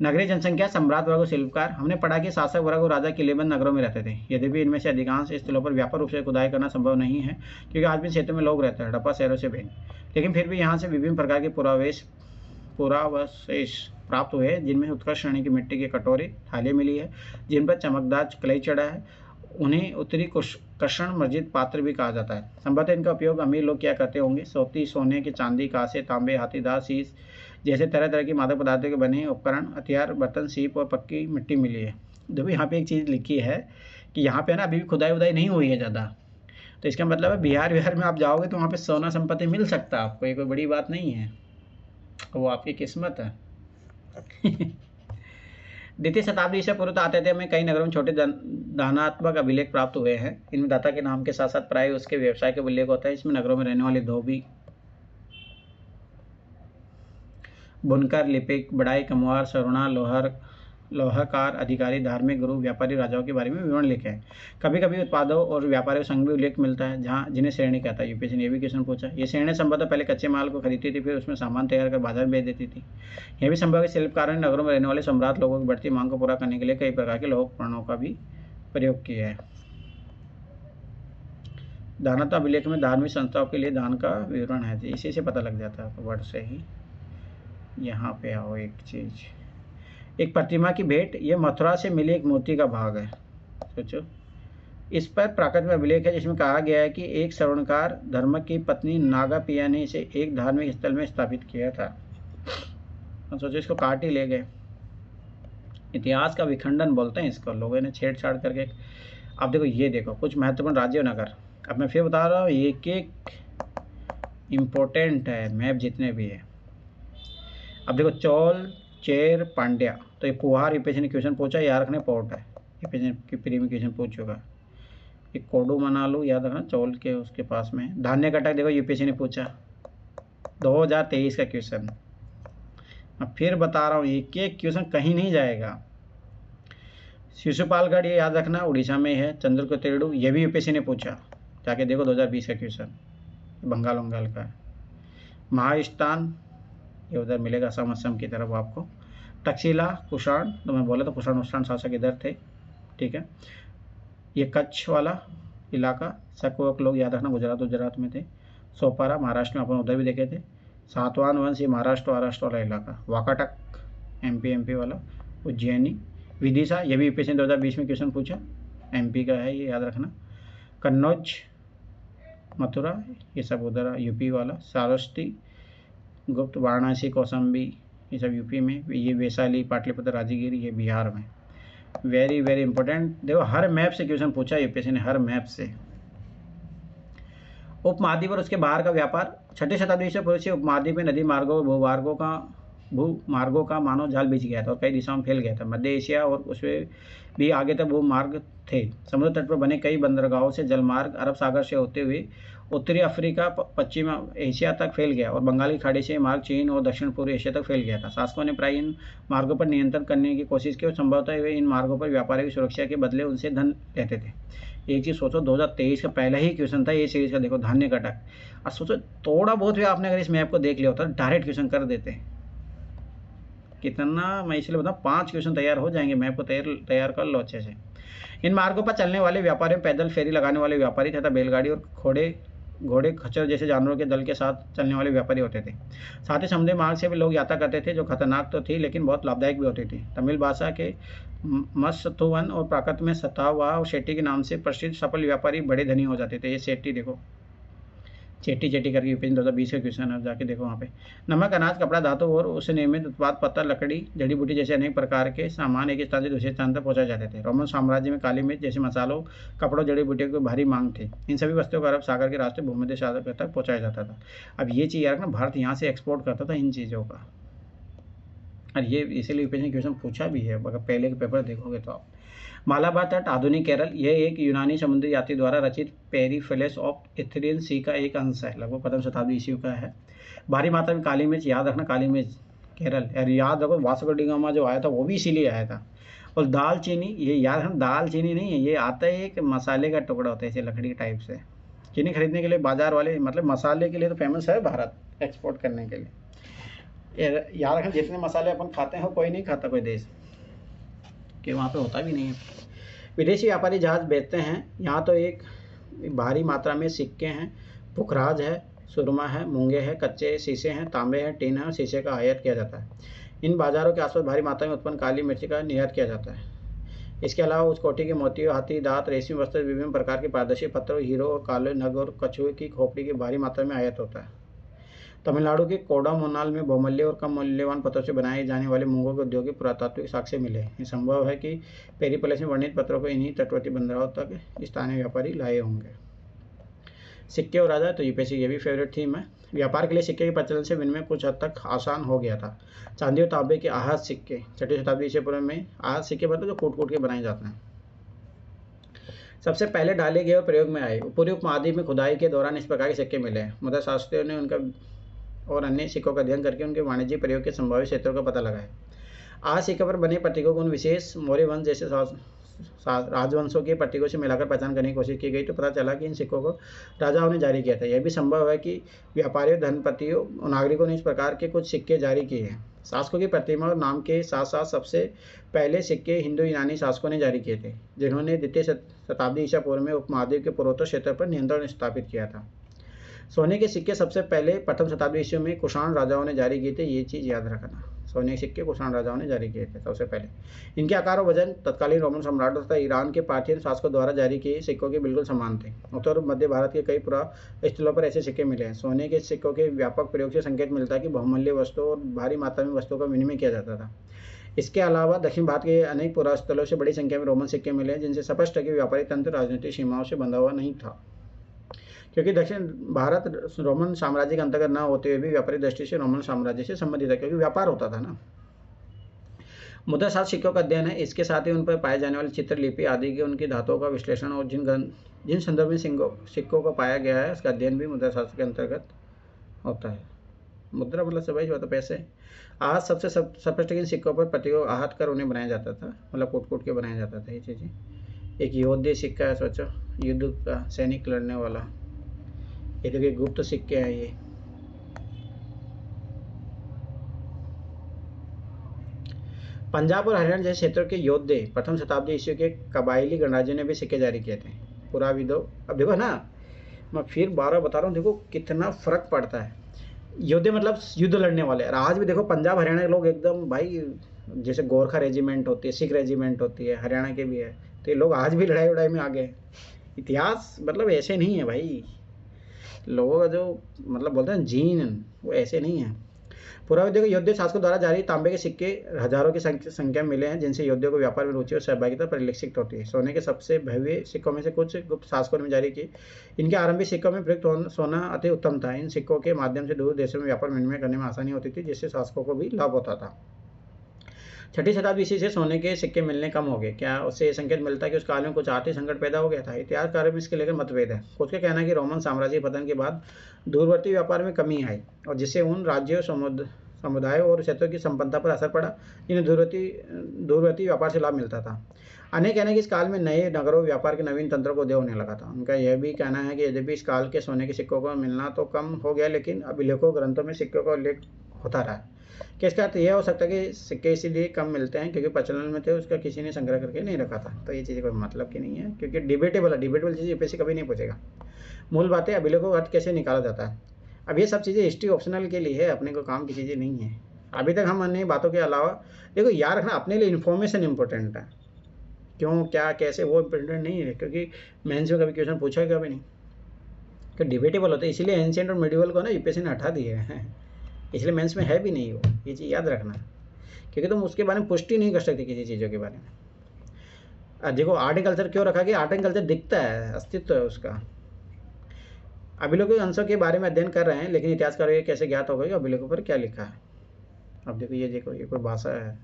S1: नगरीय जनसंख्या, सम्राट वर्ग और शिल्पकार। हमने पढ़ा कि शासक वर्ग और राजा किलेबंद नगरों में रहते थे। यद्यपि इनमें से अधिकांश स्थलों पर व्यापक रूप से खुदाई करना संभव नहीं है क्योंकि आज भी क्षेत्र में लोग रहते हैं, हड़प्पा शहरों से भिन्न। लेकिन फिर भी यहाँ से विभिन्न प्रकार के पुरावशेष प्राप्त हुए हैं, जिनमें उत्कृष्ट श्रेणी की मिट्टी के कटोरे, थालियाँ मिली है जिन पर चमकदार कलई चढ़ा है। उन्हें उत्तरी कृष्ण मस्जिद पात्र भी कहा जाता है। संभवतः इनका उपयोग अमीर लोग क्या करते होंगे। सोने के, चांदी, कांसे, तांबे, हाथीदार, शीश जैसे तरह तरह की मादक पदार्थों के बने उपकरण, हथियार, बर्तन, सीप और पक्की मिट्टी मिली है। देखो यहाँ पे एक चीज़ लिखी है कि यहाँ पे ना अभी भी खुदाई उदाई नहीं हुई है ज़्यादा, तो इसका मतलब है बिहार में आप जाओगे तो वहाँ पे सोना संपत्ति मिल सकता है आपको, ये कोई बड़ी बात नहीं है, वो आपकी किस्मत है। द्वितीय शताब्दी ईसा पूर्व आते थे हमें कई नगरों में छोटे दानात्मक अभिलेख प्राप्त हुए हैं। इनमें दाता के नाम के साथ साथ प्राय उसके व्यवसाय का उल्लेख होता है। इसमें नगरों में रहने वाले धोबी, बुनकर, लिपिक, बढ़ाई, कमवार, सरुणा, लोहाकार, अधिकारी, धार्मिक गुरु, व्यापारी, राजाओं के बारे में विवरण लिखे हैं। कभी कभी उत्पादों और व्यापारियों संघ भी उल्लेख मिलता है जहाँ जिन्हें श्रेणी कहता है। यूपीएससी ने ये भी क्वेश्चन पूछा। ये श्रेणी संभवतः पहले कच्चे माल को खरीदती थी, फिर उसमें सामान तैयार कर बाजार में बेच देती थी। यह भी संभव है शिल्पकारों ने नगरों में रहने वाले सम्राट लोगों की बढ़ती मांग को पूरा करने के लिए कई प्रकार के लोह उपकरणों का भी प्रयोग किया है। दानत्व अभिलेख में धार्मिक संस्थाओं के लिए दान का विवरण है, इसी से पता लग जाता है वर्ड से ही। यहाँ पे आओ, एक चीज़, एक प्रतिमा की भेंट, ये मथुरा से मिली एक मूर्ति का भाग है। सोचो, इस पर प्राकृत में अभिलेख है जिसमें कहा गया है कि एक श्रवणकार धर्म की पत्नी नागापिया ने इसे एक धार्मिक स्थल में स्थापित किया था। तो सोचो, इसको काट ही ले गए। इतिहास का विखंडन बोलते हैं इसको, लोगों ने छेड़छाड़ करके। अब देखो, ये देखो कुछ महत्वपूर्ण राज्य और नगर। अब मैं फिर बता रहा हूँ, एक एक इम्पोर्टेंट है मैप जितने भी है। अब देखो, चोल, चेर, पांड्या, तो ये पुहार यूपीएससी ने क्वेश्चन पूछा, याद रखने पोर्ट है, यूपीएससी की प्री में क्वेश्चन पूछ चुका। एक कोडू मनालू याद रखना, चौल के उसके पास में है। धान्य कटक देखो यूपीएससी ने पूछा, 2023 का क्वेश्चन। मैं फिर बता रहा हूँ, एक एक क्वेश्चन कहीं नहीं जाएगा। शिशुपालगढ़ ये याद रखना, उड़ीसा में है। चंद्रकोतेड़ू, ये भी यूपीएससी ने पूछा, जाके देखो 2020 का क्वेश्चन, बंगाल का है। महास्थान ये उधर मिलेगा, असम की तरफ आपको। तक्षशिला, कुषाण, तो मैं बोला था कुषाण शासक इधर थे, ठीक है। ये कच्छ वाला इलाका, सकवक लोग याद रखना गुजरात में थे। सोपारा महाराष्ट्र में अपन उधर भी देखे थे। सातवाहन वंश ये महाराष्ट्र वाला इलाका। वाकाटक एमपी वाला। उज्जैनी। विदिशा ये भी यूपीएससी 2020 में क्वेश्चन पूछा, एमपी का है ये याद रखना। कन्नौज, मथुरा ये सब उधर यूपी वाला। सारस्वती, गुप्त, वाराणसी, कौशाम्बी ये सब यूपी में। ये वैशाली, पाटलिपुत्र, राजगीर ये बिहार में। वेरी वेरी इंपॉर्टेंट, देखो हर मैप से क्वेश्चन पूछा यूपीएससी ने, हर मैप से। उपमहाद्वीप और उसके बाहर का व्यापार। 6ठी शताब्दी से पूर्व से उपमहाद्वीप में नदी मार्गों भूमार्गों का मानव जाल बिछ गया था और कई दिशाओं में फैल गया था। मध्य एशिया और उसमें भी आगे तक भूमार्ग थे। समुद्र तट पर बने कई बंदरगाहों से जलमार्ग अरब सागर से होते हुए उत्तरी अफ्रीका, पश्चिम एशिया तक फैल गया और बंगाल की खाड़ी से मार्ग चीन और दक्षिण पूर्व एशिया तक फैल गया था। शासकों ने प्राय इन मार्गों पर नियंत्रण करने की कोशिश की और संभवतः वे इन मार्गों पर व्यापारियों की सुरक्षा के बदले उनसे धन लेते थे। एक चीज़ सोचो, 2023 का पहला ही क्वेश्चन था ये सीरीज का, देखो धान्य कटक। और सोचो थोड़ा बहुत भी आपने अगर इस मैप को देख लिया होता डायरेक्ट क्वेश्चन कर देते। कितना, मैं इसलिए बताऊँ 5 क्वेश्चन तैयार हो जाएंगे, मैप को तैयार कर लो अच्छे से। इन मार्गों पर चलने वाले व्यापारियों, पैदल फेरी लगाने वाले व्यापारी तथा बैलगाड़ी और घोड़े खच्चर जैसे जानवरों के दल के साथ चलने वाले व्यापारी होते थे। साथ ही समुद्री मार्ग से भी लोग यात्रा करते थे, जो खतरनाक तो थी लेकिन बहुत लाभदायक भी होती थी। तमिल भाषा के मत्स्यवन और प्राकृत में सतावा और शेट्टी के नाम से प्रसिद्ध सफल व्यापारी बड़े धनी हो जाते थे। ये शेट्टी देखो, चेट्टी करके यूपीएससी 2020 का क्वेश्चन है, जाके देखो वहाँ पे। नमक, अनाज, कपड़ा, धातु और उससे निर्मित उत्पाद, पत्थर, लकड़ी, जड़ी बूटी जैसे अनेक प्रकार के सामान एक स्थान से दूसरे स्थान तक पहुँचाए जाते थे। रोमन साम्राज्य में काली मिर्च जैसे मसालों, कपड़ों, जड़ी बूटियों की भारी मांग थी। इन सभी वस्तुओं को अरब सागर के रास्ते भूमध्य सागर तक पहुँचाया जाता था। अब ये चीज़ यार ना, भारत यहाँ से एक्सपोर्ट करता था इन चीज़ों का, और ये इसीलिए यूपीएससी क्वेश्चन पूछा भी है, अगर पहले के पेपर देखोगे तो आप। मालाबार तट, आधुनिक केरल, यह एक यूनानी समुद्री यात्री द्वारा रचित पेरिफेरस ऑफ इथेरियन सी का एक अंश है, लगभग 15वीं शताब्दी ईस्वी का है। भारी मात्रा में काली मिर्च, याद रखना काली मिर्च केरल, और याद रखो वास्को डी गामा जो आया था वो भी इसीलिए आया था। और दाल चीनी, ये याद रखना दाल चीनी नहीं है, ये आता है एक मसाले का टुकड़ा होता है ऐसे लकड़ी के टाइप से। चीनी खरीदने के लिए बाजार वाले, मतलब मसाले के लिए तो फेमस है भारत एक्सपोर्ट करने के लिए। याद रखना जितने मसाले अपन खाते हैं कोई नहीं खाता कोई देश कि वहाँ पे होता भी नहीं है। विदेशी व्यापारी जहाज बेचते हैं, यहाँ तो एक भारी मात्रा में सिक्के हैं, पुखराज है, सुरमा है, मूंगे हैं, कच्चे शीशे हैं, तांबे हैं, टीन है और शीशे का आयात किया जाता है। इन बाजारों के आसपास भारी मात्रा में उत्पन्न काली मिर्च का निर्यात किया जाता है। इसके अलावा उस कोटि के मोतियों, हाथी दांत, रेशमी वस्त्र, विभिन्न प्रकार के पारदर्शी पत्थरों, हीरो और काले नग और कछुए की खोपड़ी की भारी मात्रा में आयात होता है। तमिलनाडु के कोडामुनाल में बहुमूल्य और कम मूल्यवान पत्थरों से बनाए जाने वाले मूंगों के उद्योग के पुरातात्विक साक्ष्य मिले। ये संभव है कि पेरिप्लस में वर्णित पत्थरों को इन्हीं तटवर्ती बंदरों तक स्थानीय व्यापारी लाए होंगे। सिक्के और राजा, तो यूपीएससी ये भी फेवरेट थीम है। व्यापार के लिए सिक्के के प्रचलन से विनिमय कुछ हद तक आसान हो गया था। चांदी और तांबे के आहत सिक्के 6ठी शताब्दी ईस्वी पूर्व में, आहत सिक्के मतलब जो कूट के बनाए जाते हैं, सबसे पहले डाले गए और प्रयोग में आए। पूर्वी उपमहाद्वीप में खुदाई के दौरान इस प्रकार के सिक्के मिले। मुद्रा शास्त्रियों ने उनका और अन्य सिक्कों का अध्ययन करके उनके वाणिज्यिक प्रयोग के संभावित क्षेत्रों का पता लगाया। आज सिक्के पर बने प्रतीकों को उन विशेष मौर्य वंश जैसे राजवंशों के प्रतीकों से मिलाकर पहचान करने की कोशिश की गई, तो पता चला कि इन सिक्कों को राजाओं ने जारी किया था। यह भी संभव है कि व्यापारियों, धनपतियों और नागरिकों ने इस प्रकार के कुछ सिक्के जारी किए हैं। शासकों की प्रतिमा और नाम के साथ साथ सबसे पहले सिक्के हिंदू यूनानी शासकों ने जारी किए थे, जिन्होंने द्वितीय शताब्दी ईसा पूर्व में उपमहाद्वीप के पूर्वोत्तर क्षेत्र पर नियंत्रण स्थापित किया था। सोने के सिक्के सबसे पहले प्रथम शताब्दी ईस्वी में कुषाण राजाओं ने जारी किए थे, ये चीज़ याद रखना। सोने के सिक्के कुषाण राजाओं ने जारी किए थे सबसे पहले। इनके आकार और वजन तत्कालीन रोमन सम्राटों तथा ईरान के पार्थियन शासकों द्वारा जारी किए सिक्कों के बिल्कुल समान थे। उत्तर और मध्य भारत के कई स्थलों पर ऐसे सिक्के मिले हैं। सोने के सिक्कों के व्यापक प्रयोग से संकेत मिलता है कि बहुमूल्य वस्तुओं और भारी मात्रा में वस्तुओं का विनिमय किया जाता था। इसके अलावा दक्षिण भारत के अनेक पुरास्थलों से बड़ी संख्या में रोमन सिक्के मिले हैं, जिनसे स्पष्ट है कि व्यापारिक तंत्र राजनीतिक सीमाओं से बंधा हुआ नहीं था, क्योंकि दक्षिण भारत रोमन साम्राज्य के अंतर्गत न होते हुए भी व्यापारिक दृष्टि से रोमन साम्राज्य से संबंधित है, क्योंकि व्यापार होता था ना। मुद्रा शास्त्र सिक्कों का अध्ययन है। इसके साथ ही उन पर पाए जाने वाले चित्रलिपि आदि के उनकी धातुओं का विश्लेषण और जिन संदर्भ में सिक्कों को पाया गया है उसका अध्ययन भी मुद्रा शास्त्र के अंतर्गत होता है। मुद्रा मतलब सब ही पैसे। आहत सबसे स्पष्ट इन सिक्कों पर प्रतीकों आहत कर उन्हें बनाया जाता था, मतलब कूट के बनाया जाता था ये चीज़ें। एक योद्ध सिक्का है, सोचो युद्ध का सैनिक लड़ने वाला। ये देखिए गुप्त सिक्के हैं ये। पंजाब और हरियाणा जैसे क्षेत्रों के योद्धे प्रथम शताब्दी ईस्वी के कबायली गणराज्यों ने भी सिक्के जारी किए थे। पुराविदो। अब देखो ना, मैं फिर 12 बता रहा हूँ, देखो कितना फ़र्क पड़ता है। योद्धे मतलब युद्ध लड़ने वाले। और आज भी देखो पंजाब हरियाणा के लोग एकदम भाई, जैसे गोरखा रेजिमेंट होती है, सिख रेजिमेंट होती है, हरियाणा के भी है, तो ये लोग आज भी लड़ाई वड़ाई में आगे हैं। इतिहास मतलब ऐसे नहीं है भाई, लोगों का जो मतलब बोलते हैं जीन, वो ऐसे नहीं है। पुराविद्या को योद्धे शासकों द्वारा जारी तांबे के सिक्के हजारों की संख्या में मिले हैं, जिनसे योद्धियों को व्यापार में रुचि और सहभागिता परिलक्षित होती है। सोने के सबसे भव्य सिक्कों में से कुछ गुप्त शासकों ने जारी किए। इनके आरंभिक सिक्कों में प्रयुक्त सोना अति उत्तम था। इन सिक्कों के माध्यम से दूर देशों में व्यापार विनिमय करने में आसानी होती थी, जिससे शासकों को भी लाभ होता था। 6ठी शताब्दी ईस्वी से सोने के सिक्के मिलने कम हो गए। क्या उससे ये संकेत मिलता है कि उस काल में कुछ आर्थिक संकट पैदा हो गया था? इतिहासकारों में इसके लेकर मतभेद है। कुछ का कहना है कि रोमन साम्राज्य पतन के बाद दूरवर्ती व्यापार में कमी आई और जिससे उन राज्यों समुदायों और क्षेत्रों की संपन्नता पर असर पड़ा जिन्हें दूरवर्ती व्यापार से लाभ मिलता था। अन्य कहना है कि इस काल में नए नगरों व्यापार के नवीन तंत्रों को उदय होने लगा था। उनका यह भी कहना है कि यद्यपि इस काल के सोने के सिक्कों को मिलना तो कम हो गया, लेकिन अभिलेखों ग्रंथों में सिक्कों का उल्लेख होता रहा। क्या इसका अर्थ यह हो सकता है कि सिक्के इसीलिए कम मिलते हैं क्योंकि प्रचलन में थे, उसका किसी ने संग्रह करके नहीं रखा था? तो ये चीज़ कोई मतलब की नहीं है, क्योंकि डिबेटेबल चीज़ यूपीएससी कभी नहीं पूछेगा। मूल बात है अभिलेखों का अर्थ कैसे निकाला जाता है। अब ये सब चीज़ें हिस्ट्री ऑप्शनल के लिए है, अपने को काम की चीज़ें नहीं है। अभी तक हम अन्य बातों के अलावा देखो याद रखना, अपने लिए इन्फॉर्मेशन इंपॉर्टेंट है, क्यों क्या कैसे वो इम्पोर्टेंट नहीं है, क्योंकि मेंस में कभी क्वेश्चन पूछा है कभी नहीं, कि डिबेटेबल होता है। इसीलिए एंशिएंट और मिडिवल को ना यूपीएससी ने हटा दिया है, इसलिए मेंस में है भी नहीं वो। ये चीज़ याद रखना, क्योंकि तुम उसके बारे में पुष्टि नहीं कर सकते किसी चीज़ों के बारे में। देखो आर्ट एंड कल्चर क्यों रखा गया? आर्ट एंड कल्चर दिखता है, अस्तित्व है उसका। अभिलेखों के अंशों के बारे में अध्ययन कर रहे हैं, लेकिन इतिहासकारों को कैसे ज्ञात होगा कि अभिलेखों पर क्या लिखा है। अब देखो ये कोई भाषा है,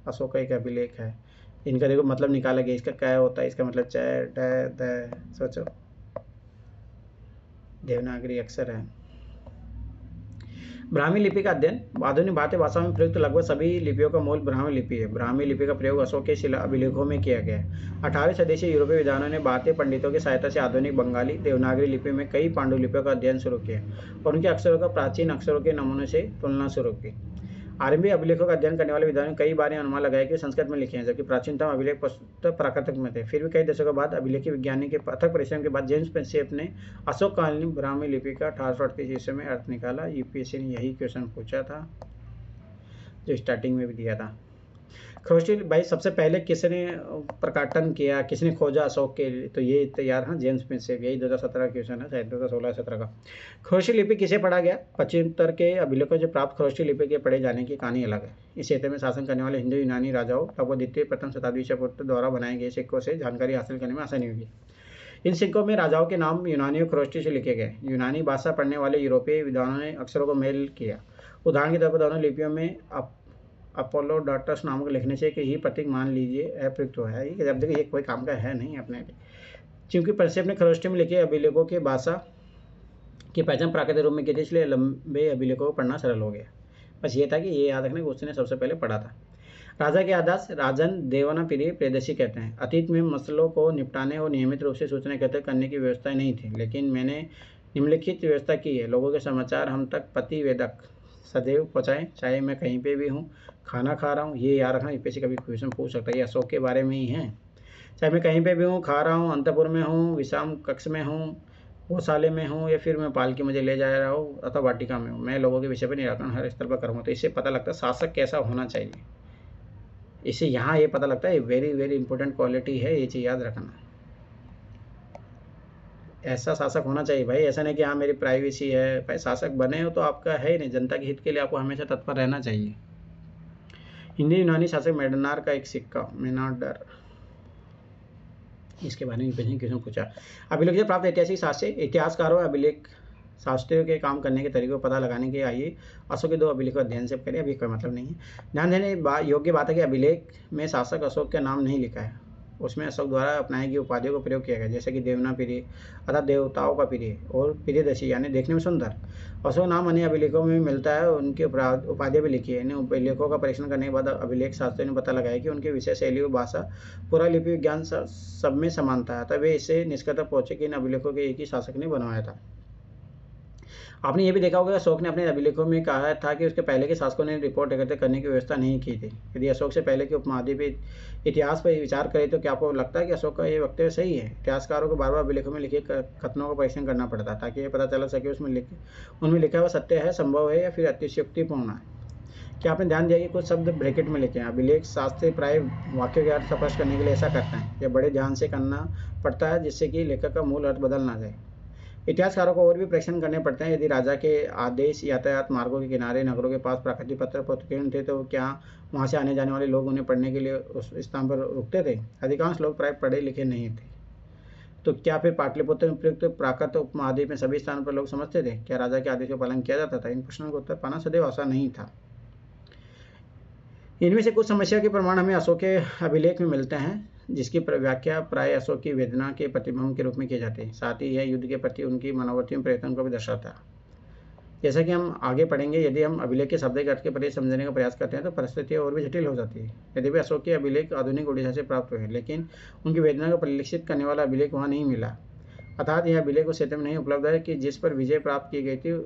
S1: अशोक का एक अभिलेख है, इनका देखो मतलब निकाला गया, इसका क्या होता है, इसका मतलब च ड सोचो, देवनागरी अक्षर है। ब्राह्मी लिपि का अध्ययन। आधुनिक भारतीय भाषा में प्रयुक्त लगभग सभी लिपियों का मूल ब्राह्मी लिपि है। ब्राह्मी लिपि का प्रयोग अशोक के शिला अभिलेखों में किया गया है। 18वीं सदी से यूरोपीय विद्वानों ने भारतीय पंडितों की सहायता से आधुनिक बंगाली देवनागरी लिपि में कई पांडुलिपियों का अध्ययन शुरू किया और उनके अक्षरों का प्राचीन अक्षरों के नमूने से तुलना शुरू की। आरंभिक अभिलेखों का अध्ययन करने वाले विद्वानों ने कई बार अनुमान लगाया कि संस्कृत में लिखे हैं, जबकि प्राचीनतम अभिलेख प्राकृतिक में थे। फिर भी कई दशकों बाद अभिलेखी विज्ञानी के अथक परिश्रम के बाद जेम्स पेंसेप ने अशोक कालीन ब्राह्मी लिपि का 1838 ईस्वी में अर्थ निकाला। यूपीएससी ने यही क्वेश्चन पूछा था जो स्टार्टिंग में भी दिया था। खरोष्टी भाई सबसे पहले किसने प्रकाटन किया, किसने खोजा अशोक के लिए? तो ये तैयार है जेम्स पेंसेप, यही 2017 क्वेश्चन है, शायद 2016-17 का। खरोष्टी लिपि किसे पढ़ा गया? पश्चिमोत्तर के अभिलेखों से प्राप्त खरोष्टी लिपि के पढ़े जाने की कहानी अलग है। इस क्षेत्र में शासन करने वाले हिंदू यूनानी राजाओं लगभग द्वितीय प्रथम शताब्दी ईसा पूर्व द्वारा बनाए गए सिक्कों से जानकारी हासिल करने में आसानी होगी। इन सिक्कों में राजाओं के नाम यूनानी और खरोष्टी से लिखे गए। यूनानी भाषा पढ़ने वाले यूरोपीय विद्वानों ने अक्षरों को मेल किया। उदाहरण के तौर पर दोनों लिपियों में अपोलोडोटस नामक लिखने से ही प्रतीक मान लीजिए अप्रयुक्त हुआ है। जब देखिए ये कोई काम का है नहीं अपने लिए, क्योंकि पेंसेप ने खरोष्टी में लिखे अभिलेखों के भाषा की पहचान प्राकृतिक रूप में की थी, इसलिए लंबे अभिलेखों को पढ़ना सरल हो गया। बस ये था कि ये याद रखना कि उसने सबसे पहले पढ़ा था। राजा के आदेश राजन देवना प्रिय प्रियदर्शी कहते हैं। अतीत में मसलों को निपटाने और नियमित रूप से सूचना एकत्र करने की व्यवस्था नहीं थी, लेकिन मैंने निम्नलिखित व्यवस्था की है। लोगों के समाचार हम तक प्रतिवेदक सदैव पहुँचाएँ, चाहे मैं कहीं पे भी हूँ, खाना खा रहा हूँ। ये याद रखना, यूपीएससी कभी क्वेश्चन पूछ सकता है, ये अशोक के बारे में ही है। चाहे मैं कहीं पे भी हूँ, खा रहा हूँ, अंतपुर में हूँ, विश्राम कक्ष में हूँ, गौशाले में हूँ, या फिर मैं पालकी मुझे ले जा रहा हूँ अथवा वाटिका में हूँ, मैं लोगों के विषय पर निराकरण हर स्तर पर करूँगा। तो इससे पता लगता है शासक कैसा होना चाहिए। इससे यहाँ ये पता लगता है वेरी वेरी इंपॉर्टेंट क्वालिटी है, ये चीज़ याद रखना। ऐसा शासक होना चाहिए भाई, ऐसा नहीं कि हाँ मेरी प्राइवेसी है। भाई शासक बने हो तो आपका है ही नहीं, जनता के हित के लिए आपको हमेशा तत्पर रहना चाहिए। हिंदी यूनानी शासक मेडनार का एक सिक्का, मेनाडर, इसके बारे में क्वेश्चन पूछा। अभिलेख से प्राप्त ऐतिहासिक साक्ष्य। इतिहासकारों अभिलेख शास्त्रियों के काम करने के तरीके को पता लगाने के आइए अशोक के 2 अभिलेख अध्ययन से करें। अभी कोई मतलब नहीं है। ध्यान देने योग्य बात है कि अभिलेख में शासक अशोक का नाम नहीं लिखा है, उसमें अशोक द्वारा अपनाई गई उपाधियों का प्रयोग किया गया, जैसे कि देवना प्रिय अर्थात देवताओं का प्रिय और प्रियदर्शी यानी देखने में सुंदर। अशोक नाम अन्य अभिलेखों में मिलता है, उनकी उपाधियाँ भी लिखी है। इन अभिलेखों का परीक्षण करने के बाद अभिलेख शास्त्रियों ने पता लगाया कि उनके विषय शैली और भाषा पुरालिपि विज्ञान सब में समानता है। तब वे इससे निष्कर्ष तक पहुंचे कि इन अभिलेखों के एक ही शासक ने बनवाया था। आपने ये भी देखा होगा कि अशोक ने अपने अभिलेखों में कहा था कि उसके पहले के शासकों ने रिपोर्ट एकत्रित करने की व्यवस्था नहीं की थी। यदि अशोक से पहले के उपमहाद्वीपीय इतिहास पर विचार करें तो क्या आपको लगता है कि अशोक का ये वक्तव्य सही है? इतिहासकारों को बार बार अभिलेखों में लिखे कथनों का परीक्षण करना पड़ता ताकि ये पता चल सके उनमें लिखा हुआ सत्य है, संभव है या फिर अतिशयोक्तिपूर्ण है। क्या आपने ध्यान दिया कि कुछ शब्द ब्रैकेट में लिखे हैं? अभिलेख शास्त्री प्राय वाक्यों के अर्थ स्पष्ट करने के लिए ऐसा करते हैं। यह बड़े ध्यान से करना पड़ता है जिससे कि लेखक का मूल अर्थ बदल ना जाए। इतिहासकारों को और भी परीक्षण करने पड़ते हैं। यदि राजा के आदेश यातायात मार्गों के किनारे नगरों के पास प्राकृतिक पत्र उत्कीर्ण थे तो क्या वहां से आने जाने वाले लोग उन्हें पढ़ने के लिए उस स्थान पर रुकते थे? अधिकांश लोग प्राय पढ़े लिखे नहीं थे। तो क्या फिर पाटलिपुत्र में प्रयुक्त प्राकृत उपमहाद्वीप में सभी स्थानों पर लोग समझते थे? क्या राजा के आदेश का पालन किया जाता था? इन प्रश्नों का उत्तर पाना सदैव आसान नहीं था। इनमें से कुछ समस्या के प्रमाण हमें अशोक के अभिलेख में मिलते हैं जिसकी व्याख्या प्राय अशोक की वेदना के प्रतिबिंब के रूप में की जाती है। साथ ही यह युद्ध के प्रति उनकी मनोवृत्ति में परिवर्तन को भी दर्शाता है। जैसा कि हम आगे पढ़ेंगे, यदि हम अभिलेख के शब्द के अर्थ के प्रति समझने का प्रयास करते हैं तो परिस्थितियाँ और भी जटिल हो जाती है। यदि भी अशोक के अभिलेख आधुनिक उड़ीसा से प्राप्त हुए लेकिन उनकी वेदना को परिलक्षित करने वाला अभिलेख वहाँ नहीं मिला। अर्थात यह अभिलेख उस क्षेत्र में नहीं उपलब्ध है कि जिस पर विजय प्राप्त की गई थी।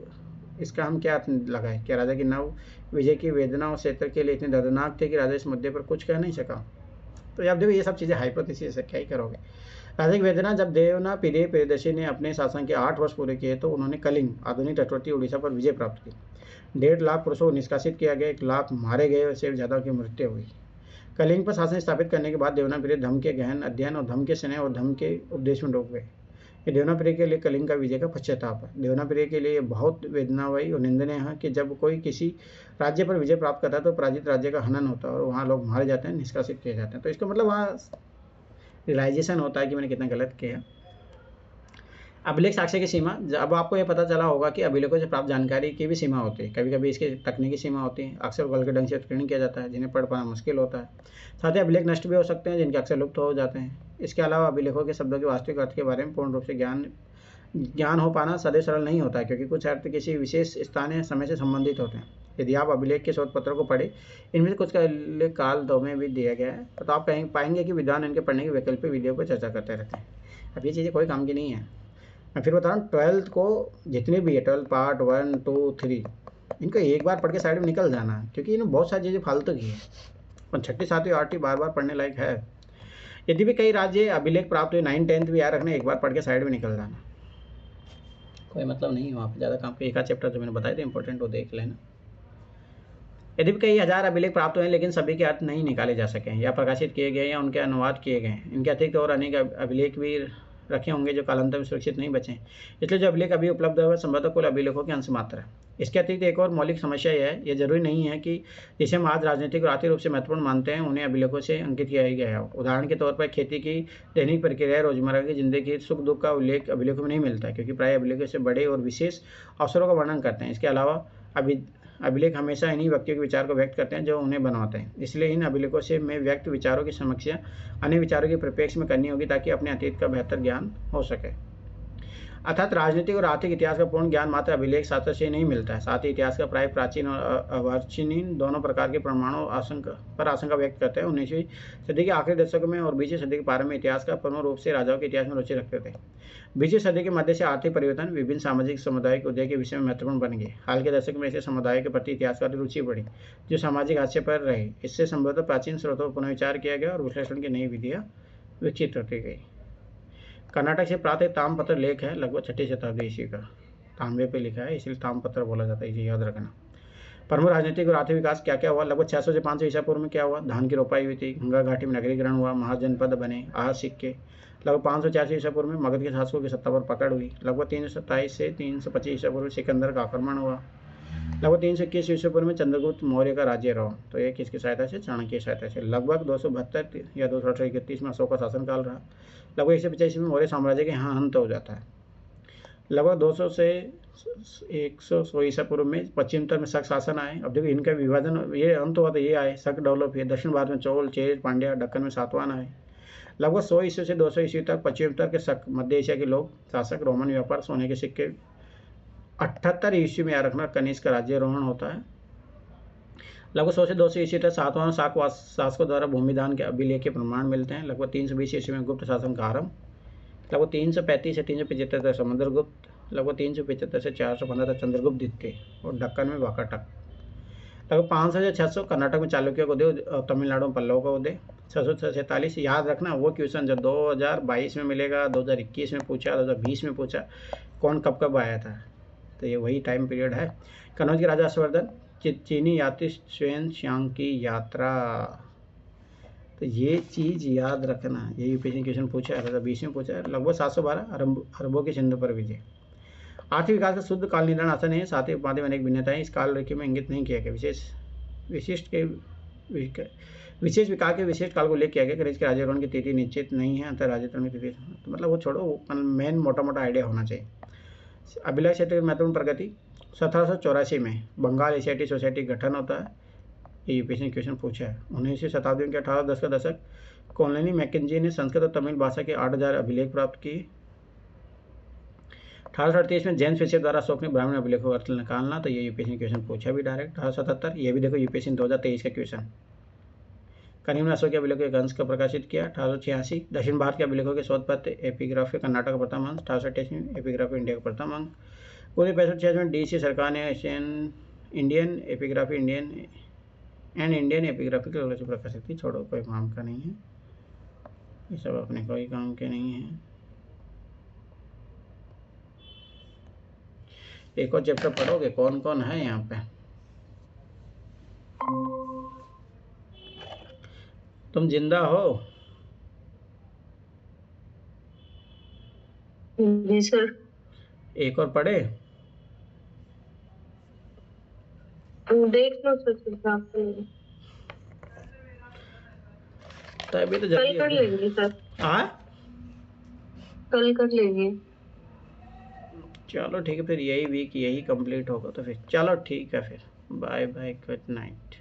S1: इसका हम क्या अर्थ लगाए? क्या राजा की नव विजय की वेदना उस क्षेत्र के लिए इतनी दर्दनाक थी कि राजा इस मुद्दे पर कुछ कह नहीं सका? तो अब देखो ये सब चीज़ें हाइपोथेसिस है, क्या ही करोगे। राजा की वेदना जब देवनापिरी प्रियदर्शी ने अपने शासन के 8 वर्ष पूरे किए तो उन्होंने कलिंग आधुनिक तटवर्ती उड़ीसा पर विजय प्राप्त की। 1.5 लाख पुरुषों को निष्कासित किया गया, 1 लाख मारे गए, उससे ज़्यादा की मृत्यु हुई। कलिंग पर शासन स्थापित करने के बाद देवनापिरी धर्म के गहन अध्ययन और धर्म के स्नेह और धर्म के उपदेश में डूब गए। ये देवनापिरी के लिए कलिंग का विजय का पश्चाताप है। देवनापिरी के लिए बहुत वेदनामयी और निंदनीय है कि जब कोई किसी राज्य पर विजय प्राप्त करता है तो पराजित राज्य का हनन होता है और वहाँ लोग मारे जाते हैं, निष्कासित किए जाते हैं। तो इसका मतलब वहाँ रियलाइजेशन होता है कि मैंने कितना गलत किया। अभिलेख साक्ष्य की सीमा, अब आपको यह पता चला होगा कि अभिलेखों से प्राप्त जानकारी की भी सीमा होती है। कभी कभी इसकी तकनीकी सीमा होती है, अक्सर गलत ढंग से उत्कीर्ण किया जाता है जिन्हें पढ़ पाना मुश्किल होता है। साथ ही अभिलेख नष्ट भी हो सकते हैं जिनके अक्सर लुप्त हो जाते हैं। इसके अलावा अभिलेखों के शब्दों के वास्तविक अर्थ के बारे में पूर्ण रूप से ज्ञान हो पाना सदैव सरल नहीं होता है क्योंकि कुछ अर्थ किसी विशेष स्थान या समय से संबंधित होते हैं। यदि आप अभिलेख के शोध पत्रों को पढ़ें, इनमें से कुछ का काल दो में भी दिया गया है तो आप पाएंगे कि विद्वान इनके पढ़ने की वैकल्पिक वीडियो पर चर्चा करते रहते हैं। अब ये चीज़ें कोई काम की नहीं है। मैं फिर बता रहा हूँ, 12th को जितने भी है 12 पार्ट 1, 2, 3 इनको एक बार पढ़ के साइड में निकल जाना है क्योंकि इन्हें बहुत सारी चीज़ें फालतू की है और 6ठी 7वीं 8वीं बार बार पढ़ने लायक है। यदि भी कई राज्य अभिलेख प्राप्त हुए 9th 10th भी याद रखना, एक बार पढ़ के साइड में निकल जाना, कोई मतलब नहीं है वहाँ पर ज़्यादा काम। पे एक आध चैप्टर जो मैंने बताया था इंपॉर्टेंट वो देख लेना। यदि भी कई हज़ार अभिलेख प्राप्त हुए लेकिन सभी के अर्थ नहीं निकाले जा सके या प्रकाशित किए गए या उनके अनुवाद किए गए, इनके अतिरिक्त और अनेक अभिलेख भी रखे होंगे जो कालांतर में सुरक्षित नहीं बचे। इसलिए जो अभिलेख अभी उपलब्ध है वह संभवतः कुल अभिलेखों के अंश मात्र है। इसके अतिरिक्त एक और मौलिक समस्या यह है, यह जरूरी नहीं है कि जिसे हम आज राजनीतिक और आर्थिक रूप से महत्वपूर्ण मानते हैं उन्हें अभिलेखों से अंकित किया ही गया हो। उदाहरण के तौर पर खेती की दैनिक प्रक्रिया, रोजमर्रा की जिंदगी के सुख दुख का उल्लेख अभिलेखों में नहीं मिलता क्योंकि प्राय अभिलेखों से बड़े और विशेष अवसरों का वर्णन करते हैं। इसके अलावा अभिलेख हमेशा इन्हीं व्यक्तियों के विचार को व्यक्त करते हैं जो उन्हें बनवाते हैं। इसलिए इन अभिलेखों से में व्यक्त विचारों की समीक्षा अन्य विचारों के परिप्रेक्ष्य में करनी होगी ताकि अपने अतीत का बेहतर ज्ञान हो सके। अर्थात राजनीतिक और आर्थिक इतिहास का पूर्ण ज्ञान मात्र अभिलेख शास्त्र से नहीं मिलता है। साथ ही इतिहास का प्राय प्राचीन और अर्वाचीन दोनों प्रकार के प्रमाणों आशंका व्यक्त करते हैं। 19वीं सदी के आखिरी दशक में और 20वीं सदी के प्रारंभ में इतिहास का पूर्ण रूप से राजाओं के इतिहास में रुचि रखते थे। 20वीं सदी के मध्य से आर्थिक परिवर्तन विभिन्न सामाजिक सामुदायिक उदय के विषय में महत्वपूर्ण बन गए। हाल के दशक में ऐसे समुदाय के प्रति इतिहासकार की रुचि बढ़ी जो सामाजिक हाशिए पर रहे। इससे संभवतः प्राचीन स्रोतों पर पुनर्विचार किया गया और विश्लेषण की नई विधियाँ विकसित होती गई। कर्नाटक से प्राप्त एक ताम्रपत्र लेख है, लगभग 6ठी शताब्दी ईस्वी का। तांबे पे लिखा है इसलिए ताम्रपत्र बोला जाता है, इसे याद रखना। प्रमुख राजनीतिक और आर्थिक विकास क्या क्या हुआ? लगभग 600 से 500 ईसा पूर्व में क्या हुआ? धान की रोपाई हुई थी, गंगा घाटी में नगरीकरण हुआ, महाजनपद बने, आज सिक्के। लगभग 586 ईसा पूर्व में मगध के शासकों की सत्ता पर पकड़ हुई। लगभग 327 से 325 ईसा पूर्व में सिकंदर का आक्रमण हुआ। लगभग 321 ईसा पूर्व में चंद्रगुप्त मौर्य का राज्य रहा। तो ये किसकी सहायता से? चाणक्य की सहायता से। लगभग 272 या 238 में अशोक का शासनकाल रहा। लगभग 185 में मौर्य साम्राज्य के यहाँ अंत हो जाता है। लगभग 200 से 100 ईसा पूर्व में पश्चिम उत्तर में शक शासन आए। अब देखो इनका विभाजन, ये अंत हुआ तो ये आए, शक डेवलप हुए। दक्षिण भारत में चोल, चेर, पांड्या, दक्कन में सातवाहन आए। लगभग 100 ईस्वी से 200 ईस्वी तक पश्चिम उत्तर के शक, मध्य एशिया के लोग शासक, रोमन व्यापार, सोने के सिक्के। 78 ईस्वी में याद रखना कनिष्क का राज्यारोहण होता है। लगभग 100 से 200 ईस्वी तक सातवाहन शासकों द्वारा भूमिदान के अभिलेख के प्रमाण मिलते हैं। लगभग 320 ईस्वी में गुप्त शासन का आरंभ। लगभग 335 से 375 तक समुद्रगुप्त। लगभग 375 से 415 तक चंद्रगुप्त द्वितीय और दक्कन में वाकाटक। लगभग 500 से 600 कर्नाटक में चालुक्य को उदय और तमिलनाडु में पल्लव का उदय। 647 याद रखना वो क्वेश्चन जो 2022 में मिलेगा, 2021 में पूछा, 2020 में पूछा, कौन कब कब आया था, तो ये वही टाइम पीरियड है। कनौज के राजा हर्षवर्धन, चीनी यात्री श्वेन शांग की यात्रा, तो ये चीज़ याद रखना, ये यूपीएससी क्वेश्चन पूछा है, 2020 में पूछा है। लगभग 712 अरबों के सिंधु पर विजय। आर्थिक विकास का शुद्ध काल निर्धारण आसान है, साथ ही उपाधि में अनेक भिन्नताएं इस काल रेखा में इंगित नहीं किया गया। विशेष विकास के विशेष काल को उल्लेख किया गया। खनिज के राज्यकरण की तिथि निश्चित नहीं है, अंतर राज्यकरण की तिथि, तो मतलब वो छोड़ो, मेन मोटा मोटा आइडिया होना चाहिए। अभिलाष क्षेत्र की महत्वपूर्ण प्रगति, 1784 में बंगाल एशियाटिक सोसाइटी गठन होता है, ये यूपीएससी क्वेश्चन पूछा है। 19वीं शताब्दी के 1810 का दशक, कॉलोनी मैकेंजी ने संस्कृत और तमिल भाषा के 8000 अभिलेख प्राप्त किए। 1838 में जैन फिशर द्वारा अशोक ने ब्राह्मण अभिलेखों का अर्थ निकालना, तो ये यूपीएससी क्वेश्चन पूछा भी डायरेक्ट। 1877, ये भी देखो यूपीएससी 2023 का क्वेश्चन। कनिम ने अशोक के अभिलेखों के अंश का प्रकाशित किया। 1886, दक्षिण भारत के अभिलेखों के शोध पत्र एपिग्राफी कर्नाटक का प्रथम अंक। 1828 में एपिग्राफी इंडिया का प्रथम अंक। 1965 में डीसी सरकार ने इंडियन एपिग्राफी इंडियन एपिग्राफी के प्रकाशित की। छोड़ो, कोई काम का नहीं है, ये सब अपने कोई काम के नहीं है। एक और चैप्टर पढ़ोगे, कौन कौन है यहाँ पे? तुम जिंदा हो?
S2: जी सर।
S1: एक और पढ़े?
S2: देख लो सर,
S1: तो अभी तो
S2: कल कर लेंगे सर।
S1: हाँ,
S2: कल कर लेंगे।
S1: चलो ठीक है, फिर यही वीक यही कंप्लीट होगा, तो फिर चलो ठीक है, फिर बाय बाय, गुड नाइट।